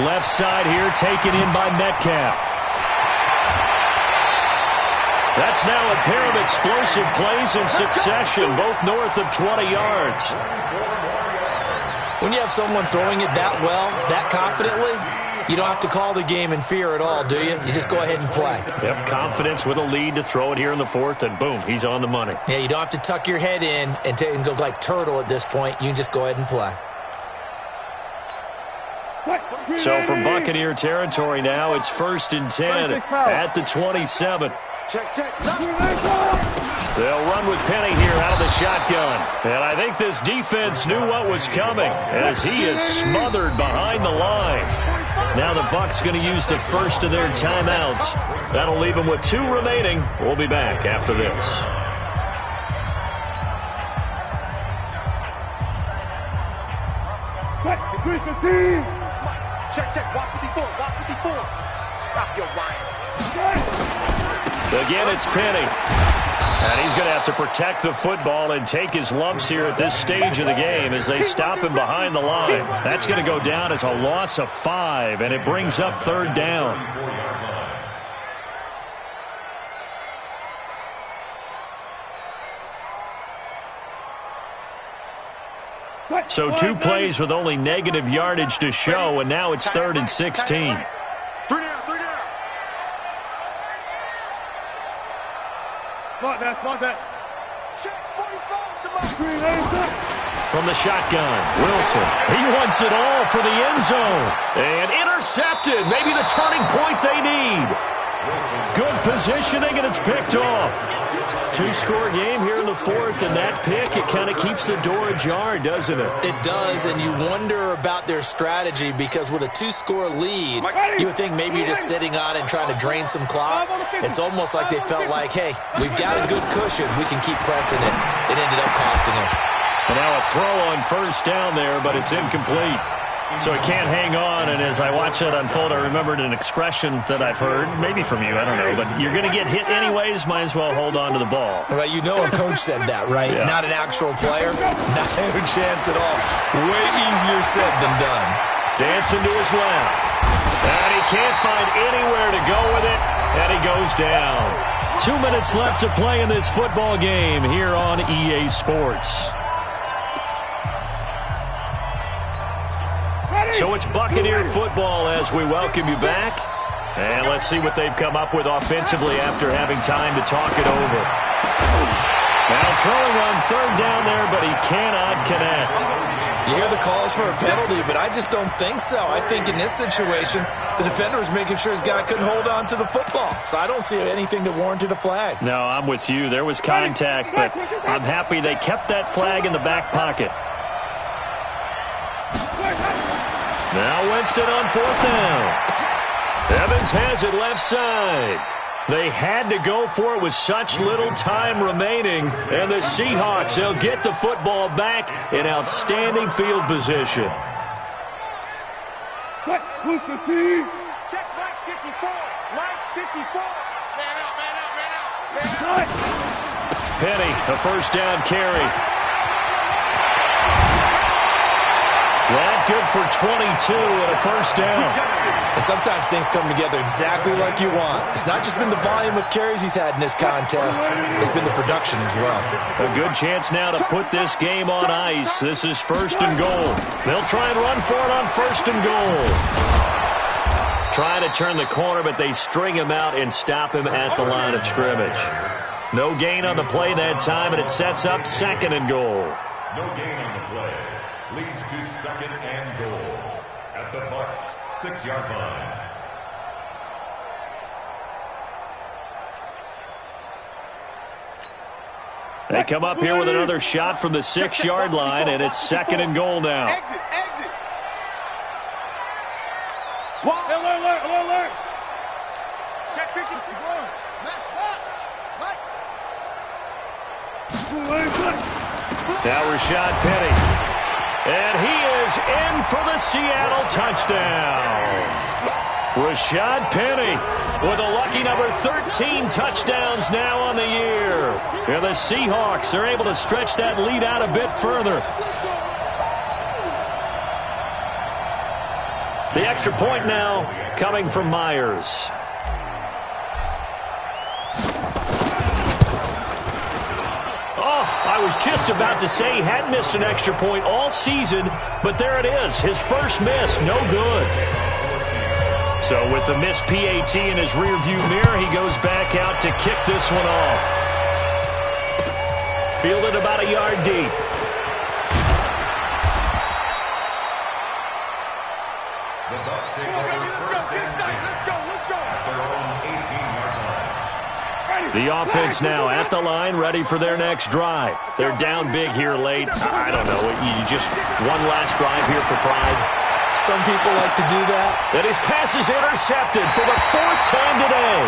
Left side here taken in by Metcalf. That's now a pair of explosive plays in succession, both north of 20 yards. When you have someone throwing it that well, that confidently, You don't have to call the game in fear at all, do you? You just go ahead and play. Yep, confidence with a lead to throw it here in the fourth, and boom, he's on the money. Yeah, you don't have to tuck your head in and go like turtle at this point. You can just go ahead and play. So from Buccaneer territory now, it's 1st and 10 at the 27. Check. They'll run with Penny here out of the shotgun. And I think this defense knew what was coming as he is smothered behind the line. Now the Bucs going to use the first of their timeouts. That'll leave them with 2 remaining. We'll be back after this. Check. Watch 54. Stop your whining. Again, it's Penny. And he's going to have to protect the football and take his lumps here at this stage of the game as they stop him behind the line. That's going to go down as a loss of 5, and it brings up 3rd down. So 2 plays with only negative yardage to show, and now it's 3rd and 16. 3 down. Block that. Check 45. From the shotgun, Wilson. He wants it all for the end zone. And intercepted. Maybe the turning point they need. Good positioning, and it's picked off. 2-score game here in the fourth, and that pick, it kind of keeps the door ajar, doesn't it? It does, and you wonder about their strategy because with a 2-score lead, you would think maybe you're just sitting on it and trying to drain some clock. It's almost like they felt like, hey, we've got a good cushion. We can keep pressing it. It ended up costing them. And now a throw on 1st down there, but it's incomplete. So it can't hang on, and as I watch that unfold, I remembered an expression that I've heard, maybe from you, I don't know, but you're going to get hit anyways, might as well hold on to the ball. Well, you know a coach said that, right? Yeah. Not an actual player. Not a chance at all. Way easier said than done. Dancing to his left. And he can't find anywhere to go with it, and he goes down. 2 minutes left to play in this football game here on EA Sports. So it's Buccaneer football as we welcome you back. And let's see what they've come up with offensively after having time to talk it over. Now throwing on 3rd down there, but he cannot connect. You hear the calls for a penalty, but I just don't think so. I think in this situation, the defender was making sure his guy couldn't hold on to the football. So I don't see anything that warranted a flag. No, I'm with you. There was contact, but I'm happy they kept that flag in the back pocket. Now Winston on 4th down. Evans has it left side. They had to go for it with such little time remaining. And the Seahawks, they'll get the football back in outstanding field position. Check Black 54. Black 54. Man out. Penny, a 1st down carry. That good for 22 and a 1st down. And sometimes things come together exactly like you want. It's not just been the volume of carries he's had in this contest. It's been the production as well. A good chance now to put this game on ice. This is 1st and goal. They'll try and run for it on 1st and goal. Trying to turn the corner, but they string him out and stop him at the line of scrimmage. No gain on the play that time, and it sets up 2nd and goal. No gain on the play. Leads to 2nd and goal at the Bucs 6-yard line. They come up here with another shot from the 6-yard line, and it's 2nd and goal now. Exit. Alert. Check 50. Match box. Now Rashad Penny. And he is in for the Seattle touchdown. Rashad Penny with a lucky number 13 touchdowns now on the year. And the Seahawks are able to stretch that lead out a bit further. The extra point now coming from Myers. I was just about to say he hadn't missed an extra point all season, but there it is. His first miss, no good. So with the missed PAT in his rearview mirror, he goes back out to kick this one off. Fielded about a yard deep. The Bucs take over first and 10 at their own 18-yard line. The offense now at the line, ready for their next drive. They're down big here late. I don't know. You just one last drive here for pride. Some people like to do that. And his pass is intercepted for the 4th time today.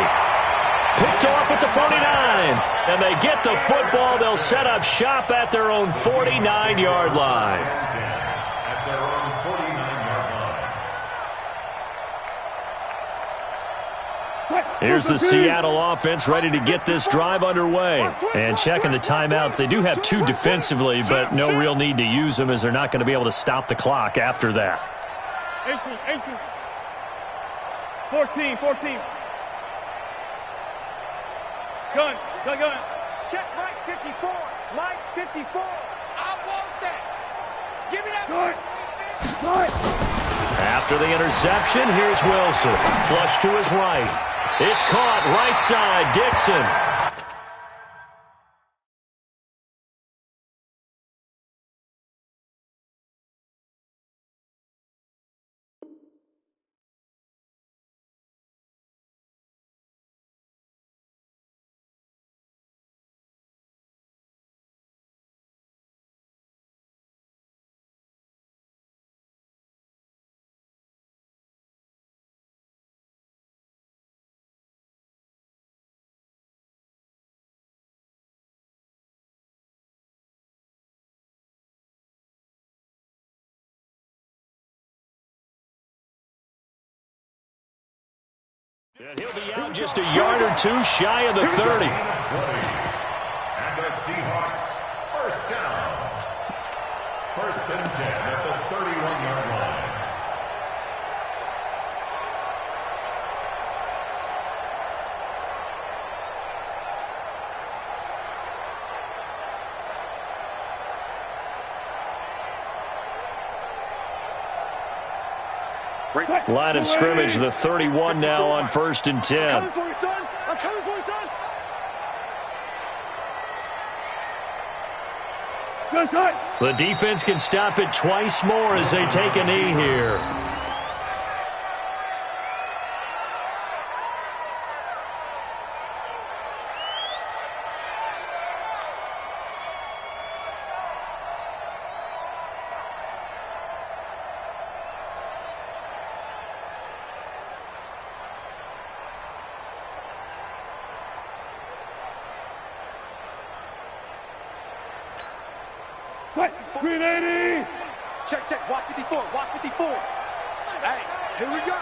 Picked off at the 49. And they get the football. They'll set up shop at their own 49-yard line. At their own 49-yard line. Here's the Seattle offense ready to get this drive underway. And checking the timeouts. They do have 2 defensively, but no real need to use them as they're not going to be able to stop the clock after that. 14. Gun. Check Mike 54. Mike 54. I want that. Give me that. After the interception, here's Wilson. Flush to his right. It's caught right side. Dixon. And he'll be out just a yard or 2 shy of the 30. And the Seahawks, first down. 1st and 10 at the 31-yard line. Line of scrimmage, the 31 now on 1st and 10. I'm coming for you, son. I'm coming for you, son. Good time. The defense can stop it twice more as they take a knee here. Green 80. Check. Watch 54. Hey, here we go.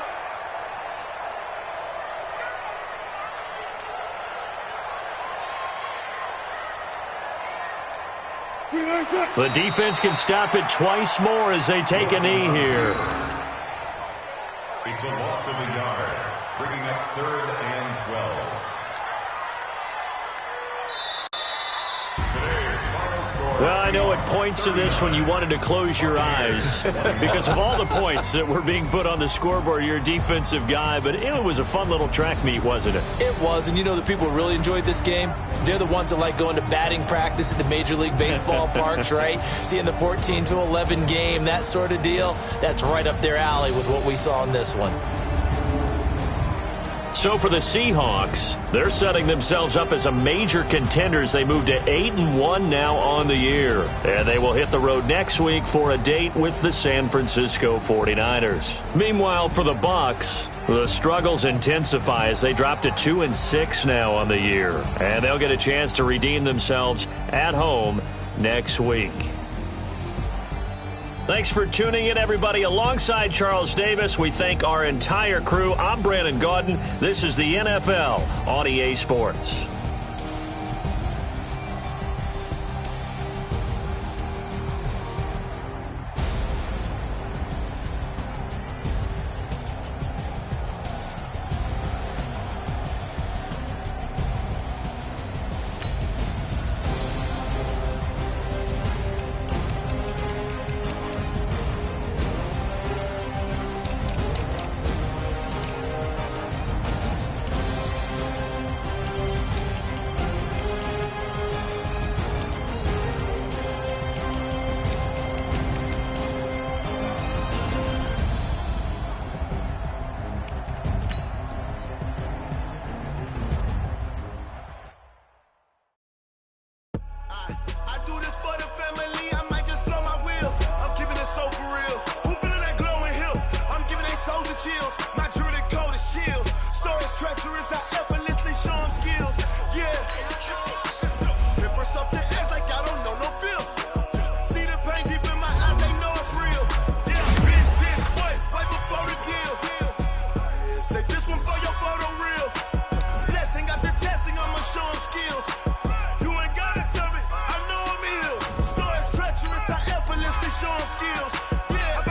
The defense can stop it twice more as they take a knee here. It's a loss of a yard, bringing up 3rd and 12. Well, I know at points in this when you wanted to close your eyes because of all the points that were being put on the scoreboard. You're a defensive guy, but it was a fun little track meet, wasn't it? It was, and you know the people who really enjoyed this game? They're the ones that like going to batting practice at the Major League Baseball parks, right? Seeing the 14-11 game, that sort of deal. That's right up their alley with what we saw in this one. So for the Seahawks, they're setting themselves up as a major contender as they move to 8-1 now on the year. And they will hit the road next week for a date with the San Francisco 49ers. Meanwhile, for the Bucs, the struggles intensify as they drop to 2-6 now on the year. And they'll get a chance to redeem themselves at home next week. Thanks for tuning in, everybody. Alongside Charles Davis, we thank our entire crew. I'm Brandon Gaudin. This is the NFL on EA Sports. chills. My jewelry code is chill. Stories treacherous, I effortlessly show them skills. Yeah. And first off the edge like I don't know no bill. See the pain deep in my eyes, they know it's real. Yeah, been this way, right before the deal. Say this one for your photo real. Blessing after testing, I'ma show them skills. You ain't gotta tell me, I know I'm ill. Stories treacherous, I effortlessly show them skills. Yeah,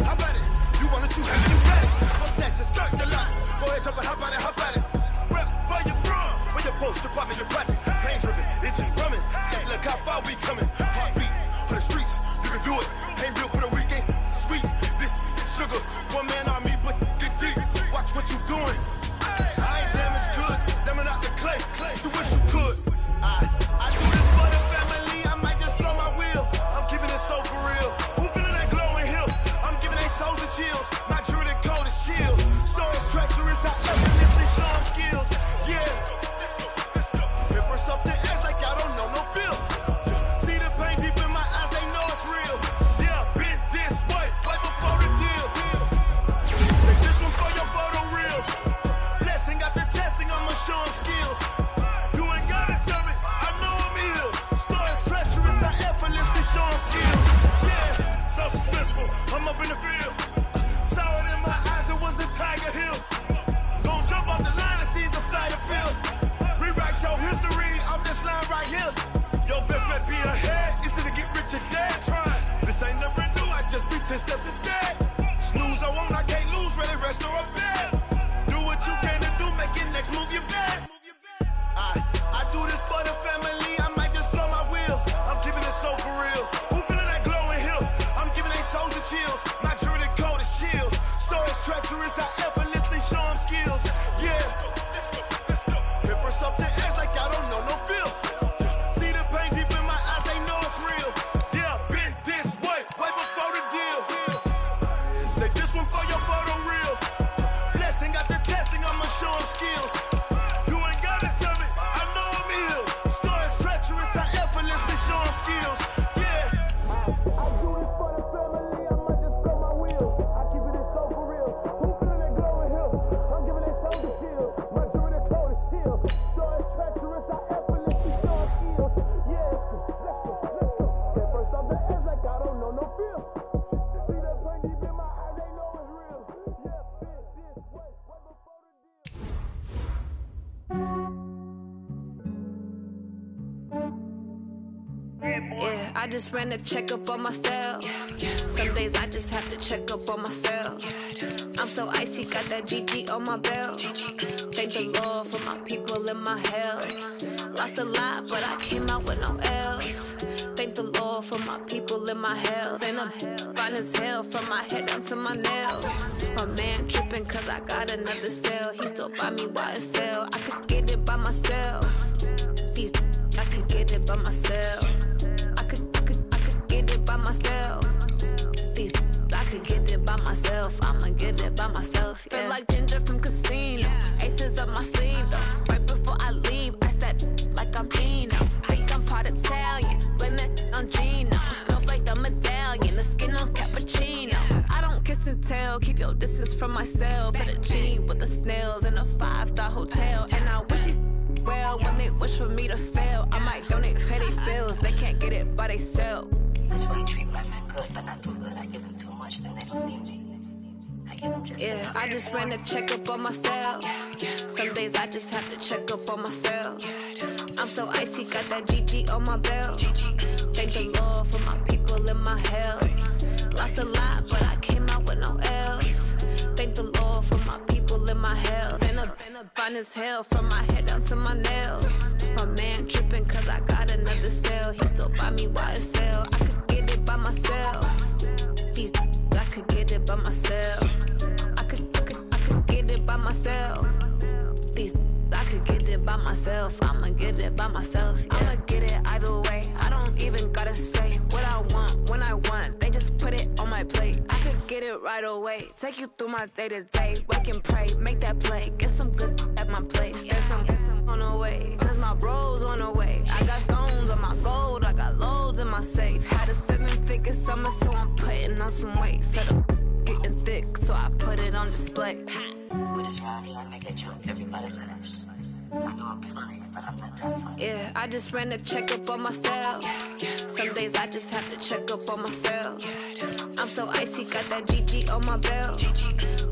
how about it? You want it, you have it, you ready. Go snatch it, skirt the lot. Go ahead, jump it, how about it? Rep for your bro, for your poster, popping your projects. Pain driven, itching, drumming. Look how far we coming. Heartbeat on the streets, you can do it. Ain't real for the weekend, sweet. This sugar, one man army, but get deep. Watch what you doing. I ain't damaged goods, damn it out the clay. You wish you could. I do this for the family, I might just blow my wheel. I'm keeping it so for real. Who feeling that glowing hill? I'm giving they souls the chills. My jewelry code is chill. Stories treacherous, I effortlessly show them skills. Yeah. And first off the edge like I don't know no bill. See the pain deep in my eyes, they know it's real. Yeah, been this way, right before the deal. Say this one for your photo real. Blessing after testing, I'ma show them skills. You ain't gotta tell me, I know I'm ill. Stories treacherous, I effortlessly show them skills. Yeah, so suspenseful, I'm up in the field. Saw it in my eyes, it was the Tiger Hill. Gon' jump off the line and see the flight of field. Rewrite your history off this line right here. Your best bet be ahead, easy to get rich or dead trying. This ain't never new, I just be 10 steps instead. Snooze I won't, I can't lose, ready, rest or up bed. Do what you can to do, make your next move your best. I do this for the family, I might just blow my wheel. I'm keeping it so for real. Who feeling that glowing hill? I'm giving they souls the chills. My jewelry code is chill. Stories treacherous, I effortlessly show them skills. Yeah. And first off the edge like I don't know no bill. See the pain deep in my eyes, they know it's real. Yeah, been this way, right before the deal. Say this one for your photo real. Blessing after testing, I'ma show them skills. You ain't gotta tell me, I know I'm ill. Stories treacherous, I effortlessly show them skills. Yeah. I do this for the family, I might just blow my wheel. I keep it so for real. Who feeling that glowing hill? I'm giving they soul the chills. My jewelry code is chill. Stories treacherous, I effortlessly show them skills. Yeah, let's go. And first off the edge like I don't know no feel. See that pain deep in my eyes, they know it's real. Yeah, been this way, right before the deal. Yeah, I just ran a checkup on myself. Some days I just have to check up on myself. I'm so icy, got that GG on my belt. Thank the Lord for my people in my health. Lost a lot, but I came out with no else. Thank the Lord for my people in my health. And I'm fine as hell from my head down to my nails. My man tripping cause I got another cell. He still buy me YSL. I could get it by myself. These I could get it by myself. I could get it by myself. These I could get it by myself. I'ma get it by myself. Yeah. Feel like Ginger from Casino. Aces up my sleeve though. Right before I leave, I start like I'm Eno. Think I'm part Italian. Blame that on Gino. Smells like the medallion. The skin on cappuccino. I don't kiss and tell. Keep your distance from myself. Fettuccine with the snails in a 5-star hotel. And I wish he's well when they wish for me to fail. I might donate petty bills. They can't get it by themselves. That's why you treat my friend good, but not too good. I give them too much, then they don't need me. I give them just yeah, I just ran a checkup on myself. Some days I just have to check up on myself. I'm so icy, got that GG on my belt. Thank the Lord for my people in my health. Lost a lot, but I came out with no else. Thank the Lord for my people in my health. And I'm fine as hell from my head down to my nails. My man tripping cause I got another cell. He still buy me YSL. I could get it by myself. These I could get it by myself. I could get it by myself. These I could get it by myself. I'ma get it by myself. Yeah. I'ma get it either way. I don't even gotta say what I want when I want. They just put it on my plate. I could get it right away. Take you through my day to day. Wake and pray, make that play. Get some good at my place. There's some on the way. Cause my bro's on the way. I got stones on my gold. I got loads in my safe. Had a 7-figure summer, so I'm putting on some weight. Set up getting thick, so I put it on on display. With this round here, I make a joke, everybody laughs. I know I'm funny, but I'm not that funny. Yeah, I just ran a checkup on myself. Some days I just have to check up on myself. I'm so icy, got that GG on my belt.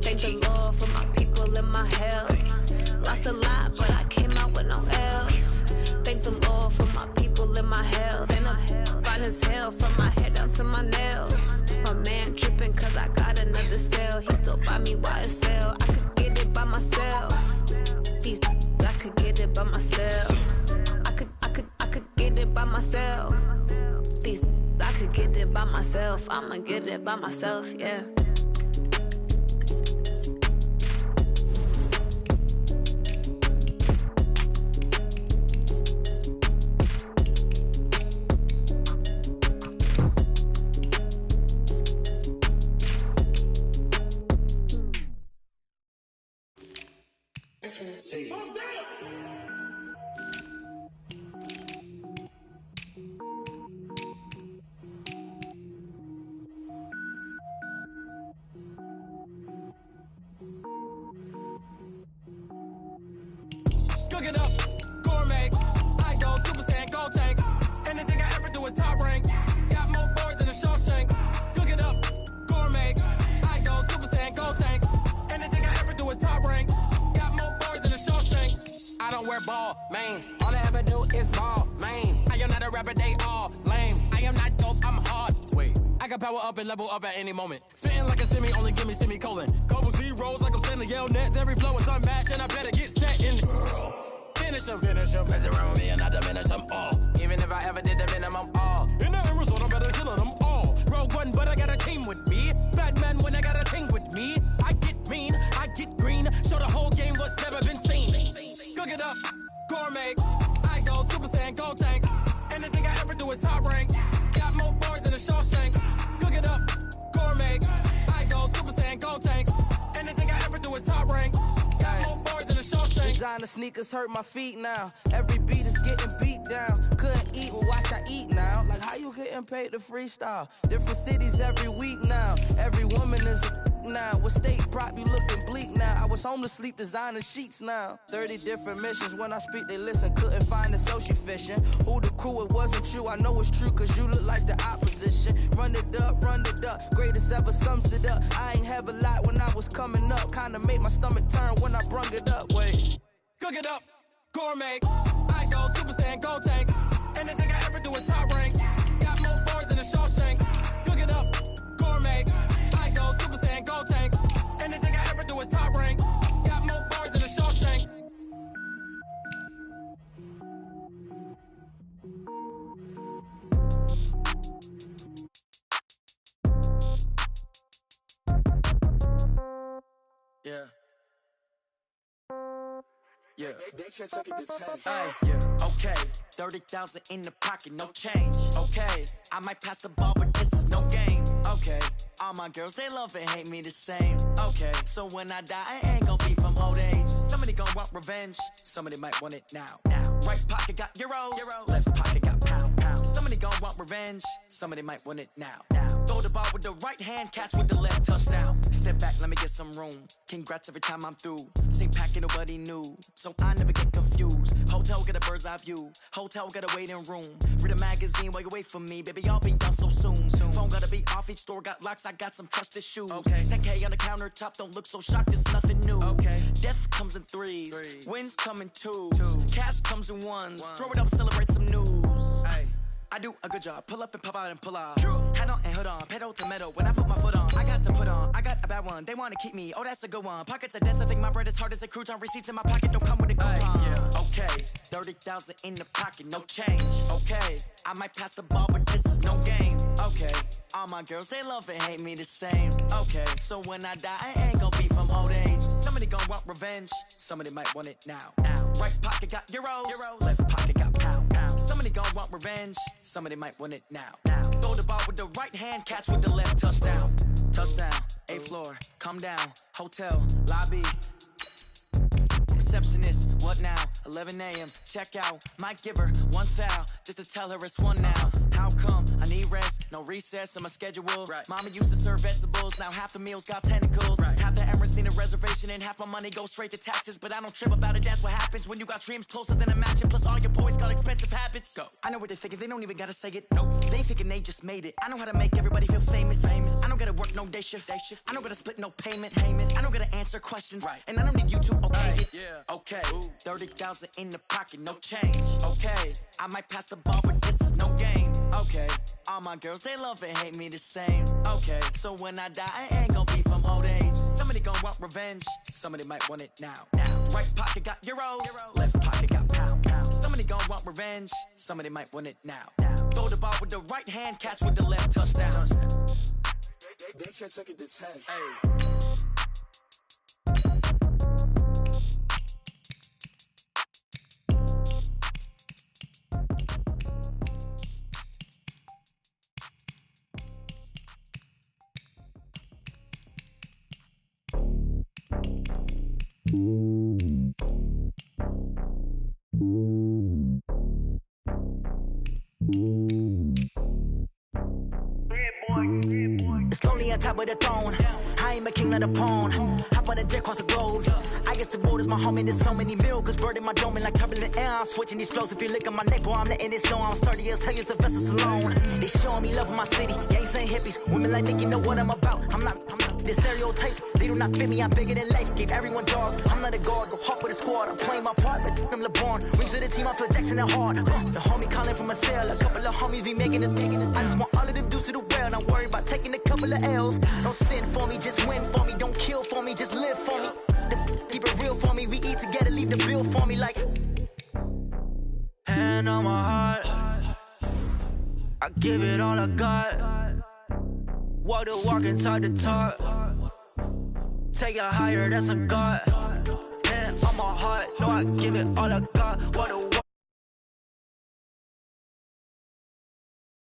Thank the Lord for my people in my health. Lost a lot, but I came out with no else. Thank the Lord for my people in my health. And I'm fine as hell from my head down to my nails. My man tripping cause I got another cell. He still buy me YSL. I could get it by myself. These I could get it by myself. I could get it by myself. These I could get it by myself. I'ma get it by myself, yeah. Cook it up, gourmet. I go Super Saiyan, gold tank. Anything I ever do is top rank. Got more boards than a Shawshank. Cook it up, gourmet. I go Super Saiyan, gold tank. Anything I ever do is top rank. Got more boards than a Shawshank. I don't wear ball mains. All I ever do is ball main. I am not a rapper, they all lame. I am not dope, I'm hard. Wait, I can power up and level up at any moment. Spitting like a semi, only give me semicolon. Couple zeros like I'm sending yell nets. Every flow is unmatched and I better get set in. Finish them. Mess around with me and I diminish them all. Even if I ever did the minimum all. In the end result, I'm better killing them all. Rogue One, but I got a team with me. Batman when I got a team with me. I get mean, I get green. Show the whole game what's never been seen. Cook it up, gourmet. I go Super Saiyan, gold tank. Anything I ever do is top rank. Got more bars than a Shawshank. Cook it up, gourmet. I go Super Saiyan, gold tank. Anything I ever do is top rank. Got more bars than a Shawshank. Designer sneakers hurt my feet now. Every beat is getting beat down. Couldn't eat, well watch I eat now. Like how you getting paid to freestyle? Different cities every week now. Every woman is a now. With state prop, you looking bleak now. I was home to sleep designing sheets now. 30 different missions. When I speak, they listen. Couldn't find it, so she fishing. Who the crew, it wasn't you. I know it's true, cause you look like the opposition. Run it up. Greatest ever sums it up. I ain't have a lot when I was coming up. Kinda made my stomach turn when I brung it up. Wait. Cook it up, gourmet. I go Super Saiyan, gold tank. Anything I ever do is top rank. Got more bars than a Shawshank. Cook it up, gourmet. I go Super Saiyan, gold tank. Anything I ever do is top rank. Got more bars than a Shawshank. Yeah. Yeah. Hey, yeah. Okay. 30,000 in the pocket, no change. Okay. I might pass the ball, but this is no game. Okay. All my girls, they love and hate me the same. Okay. So when I die, I ain't gon' be from old age. Somebody gon' want revenge. Somebody might want it now. Right pocket got euros. Left pocket got pound. Somebody gon' want revenge. Somebody might want it now. Throw the ball with the right hand, catch with the left, touchdown. Step back, let me get some room. Congrats every time I'm through. Same packet, nobody knew. So I never get confused. Hotel get a bird's eye view. Hotel got a waiting room. Read a magazine while you wait for me. Baby, I'll be done so soon. Phone gotta be off, each store got locks. I got some trusted shoes. 10K on the countertop, don't look so shocked, it's nothing new. Death comes in threes. Wins come in twos. Cash comes in ones. Throw it up, celebrate some news. I do a good job. Pull up and pop out and pull out. Head on and hood on. Pedal to metal. When I put my foot on, I got to put on. I got a bad one. They want to keep me. Oh, that's a good one. Pockets are dense. I think my bread is hard as a crouton. Receipts in my pocket don't come with a coupon. Okay. 30,000 in the pocket. No change. Okay. I might pass the ball, but this is no game. Okay. All my girls, they love and hate me the same. Okay. So when I die, I ain't gonna be from old age. Somebody gonna want revenge. Somebody might want it now. Right pocket got euros. Left pocket got pound. Somebody gonna want revenge. Somebody might want it now. Throw the ball with the right hand, catch with the left, touchdown. Touchdown, 8th floor, come down. Hotel, lobby. Receptionist, what now? 11 a.m. Check out, might give her one foul just to tell her it's one now. How come I need rest? No recess in my schedule. Right. Mama used to serve vegetables, now half the meals got tentacles. Right. Half the Emirates need a reservation and half my money goes straight to taxes. But I don't trip about it, that's what happens when you got dreams closer than a mansion. Plus all your boys got expensive habits. Go. I know what they're thinking, they don't even gotta say it. Nope. They thinking they just made it. I know how to make everybody feel famous. I don't gotta work no day shift. I don't gotta split no payment. I don't gotta answer questions. Right. And I don't need you to okay it. Yeah. Okay. 30,000 in the pocket, no change. Okay. I might pass the ball, but this is no game. Okay. All my girls, they love and hate me the same. Okay. So when I die, I ain't gonna be from old age. Somebody gonna want revenge. Somebody might want it now. Right pocket got euros. Left pocket got pound. Somebody gonna want revenge. Somebody might want it now. Throw the ball with the right hand, catch with the left, touchdown. They can't take it to 10. Hey. It's lonely on top of the throne. I ain't a king of the pawn. Hop on a jet across the globe. I guess the world is my home and there's so many milk. Bird in my dome and like turbulent air. I'm switching these flows. If you look at my neck, boy, I'm letting it snow. I'm sturdy as hell, it's a vessel alone. They showing me love in my city. Gangs and hippies. Women like Nick, you know what I'm about. I'm not the stereotypes. They do not fit me. I'm bigger than life. Gave everyone jobs. I'm not a guard. Go hop with a squad. I'm playing my part. But I'm LeBron. Rings to the team. I feel Jackson and hard. The homie calling from a cell. A couple of homies be making it. I just want all of them dudes to the well. Not worry about taking a couple of L's. Don't sin for me, just win for me. Don't kill for me, just live for me. Keep it real for me. We eat together, leave the bill for me like. Hand on my heart, I give it all I got. Walk the walk inside the talk. Take it higher, that's a God. Hand on my heart, no, I give it all I got. Walk the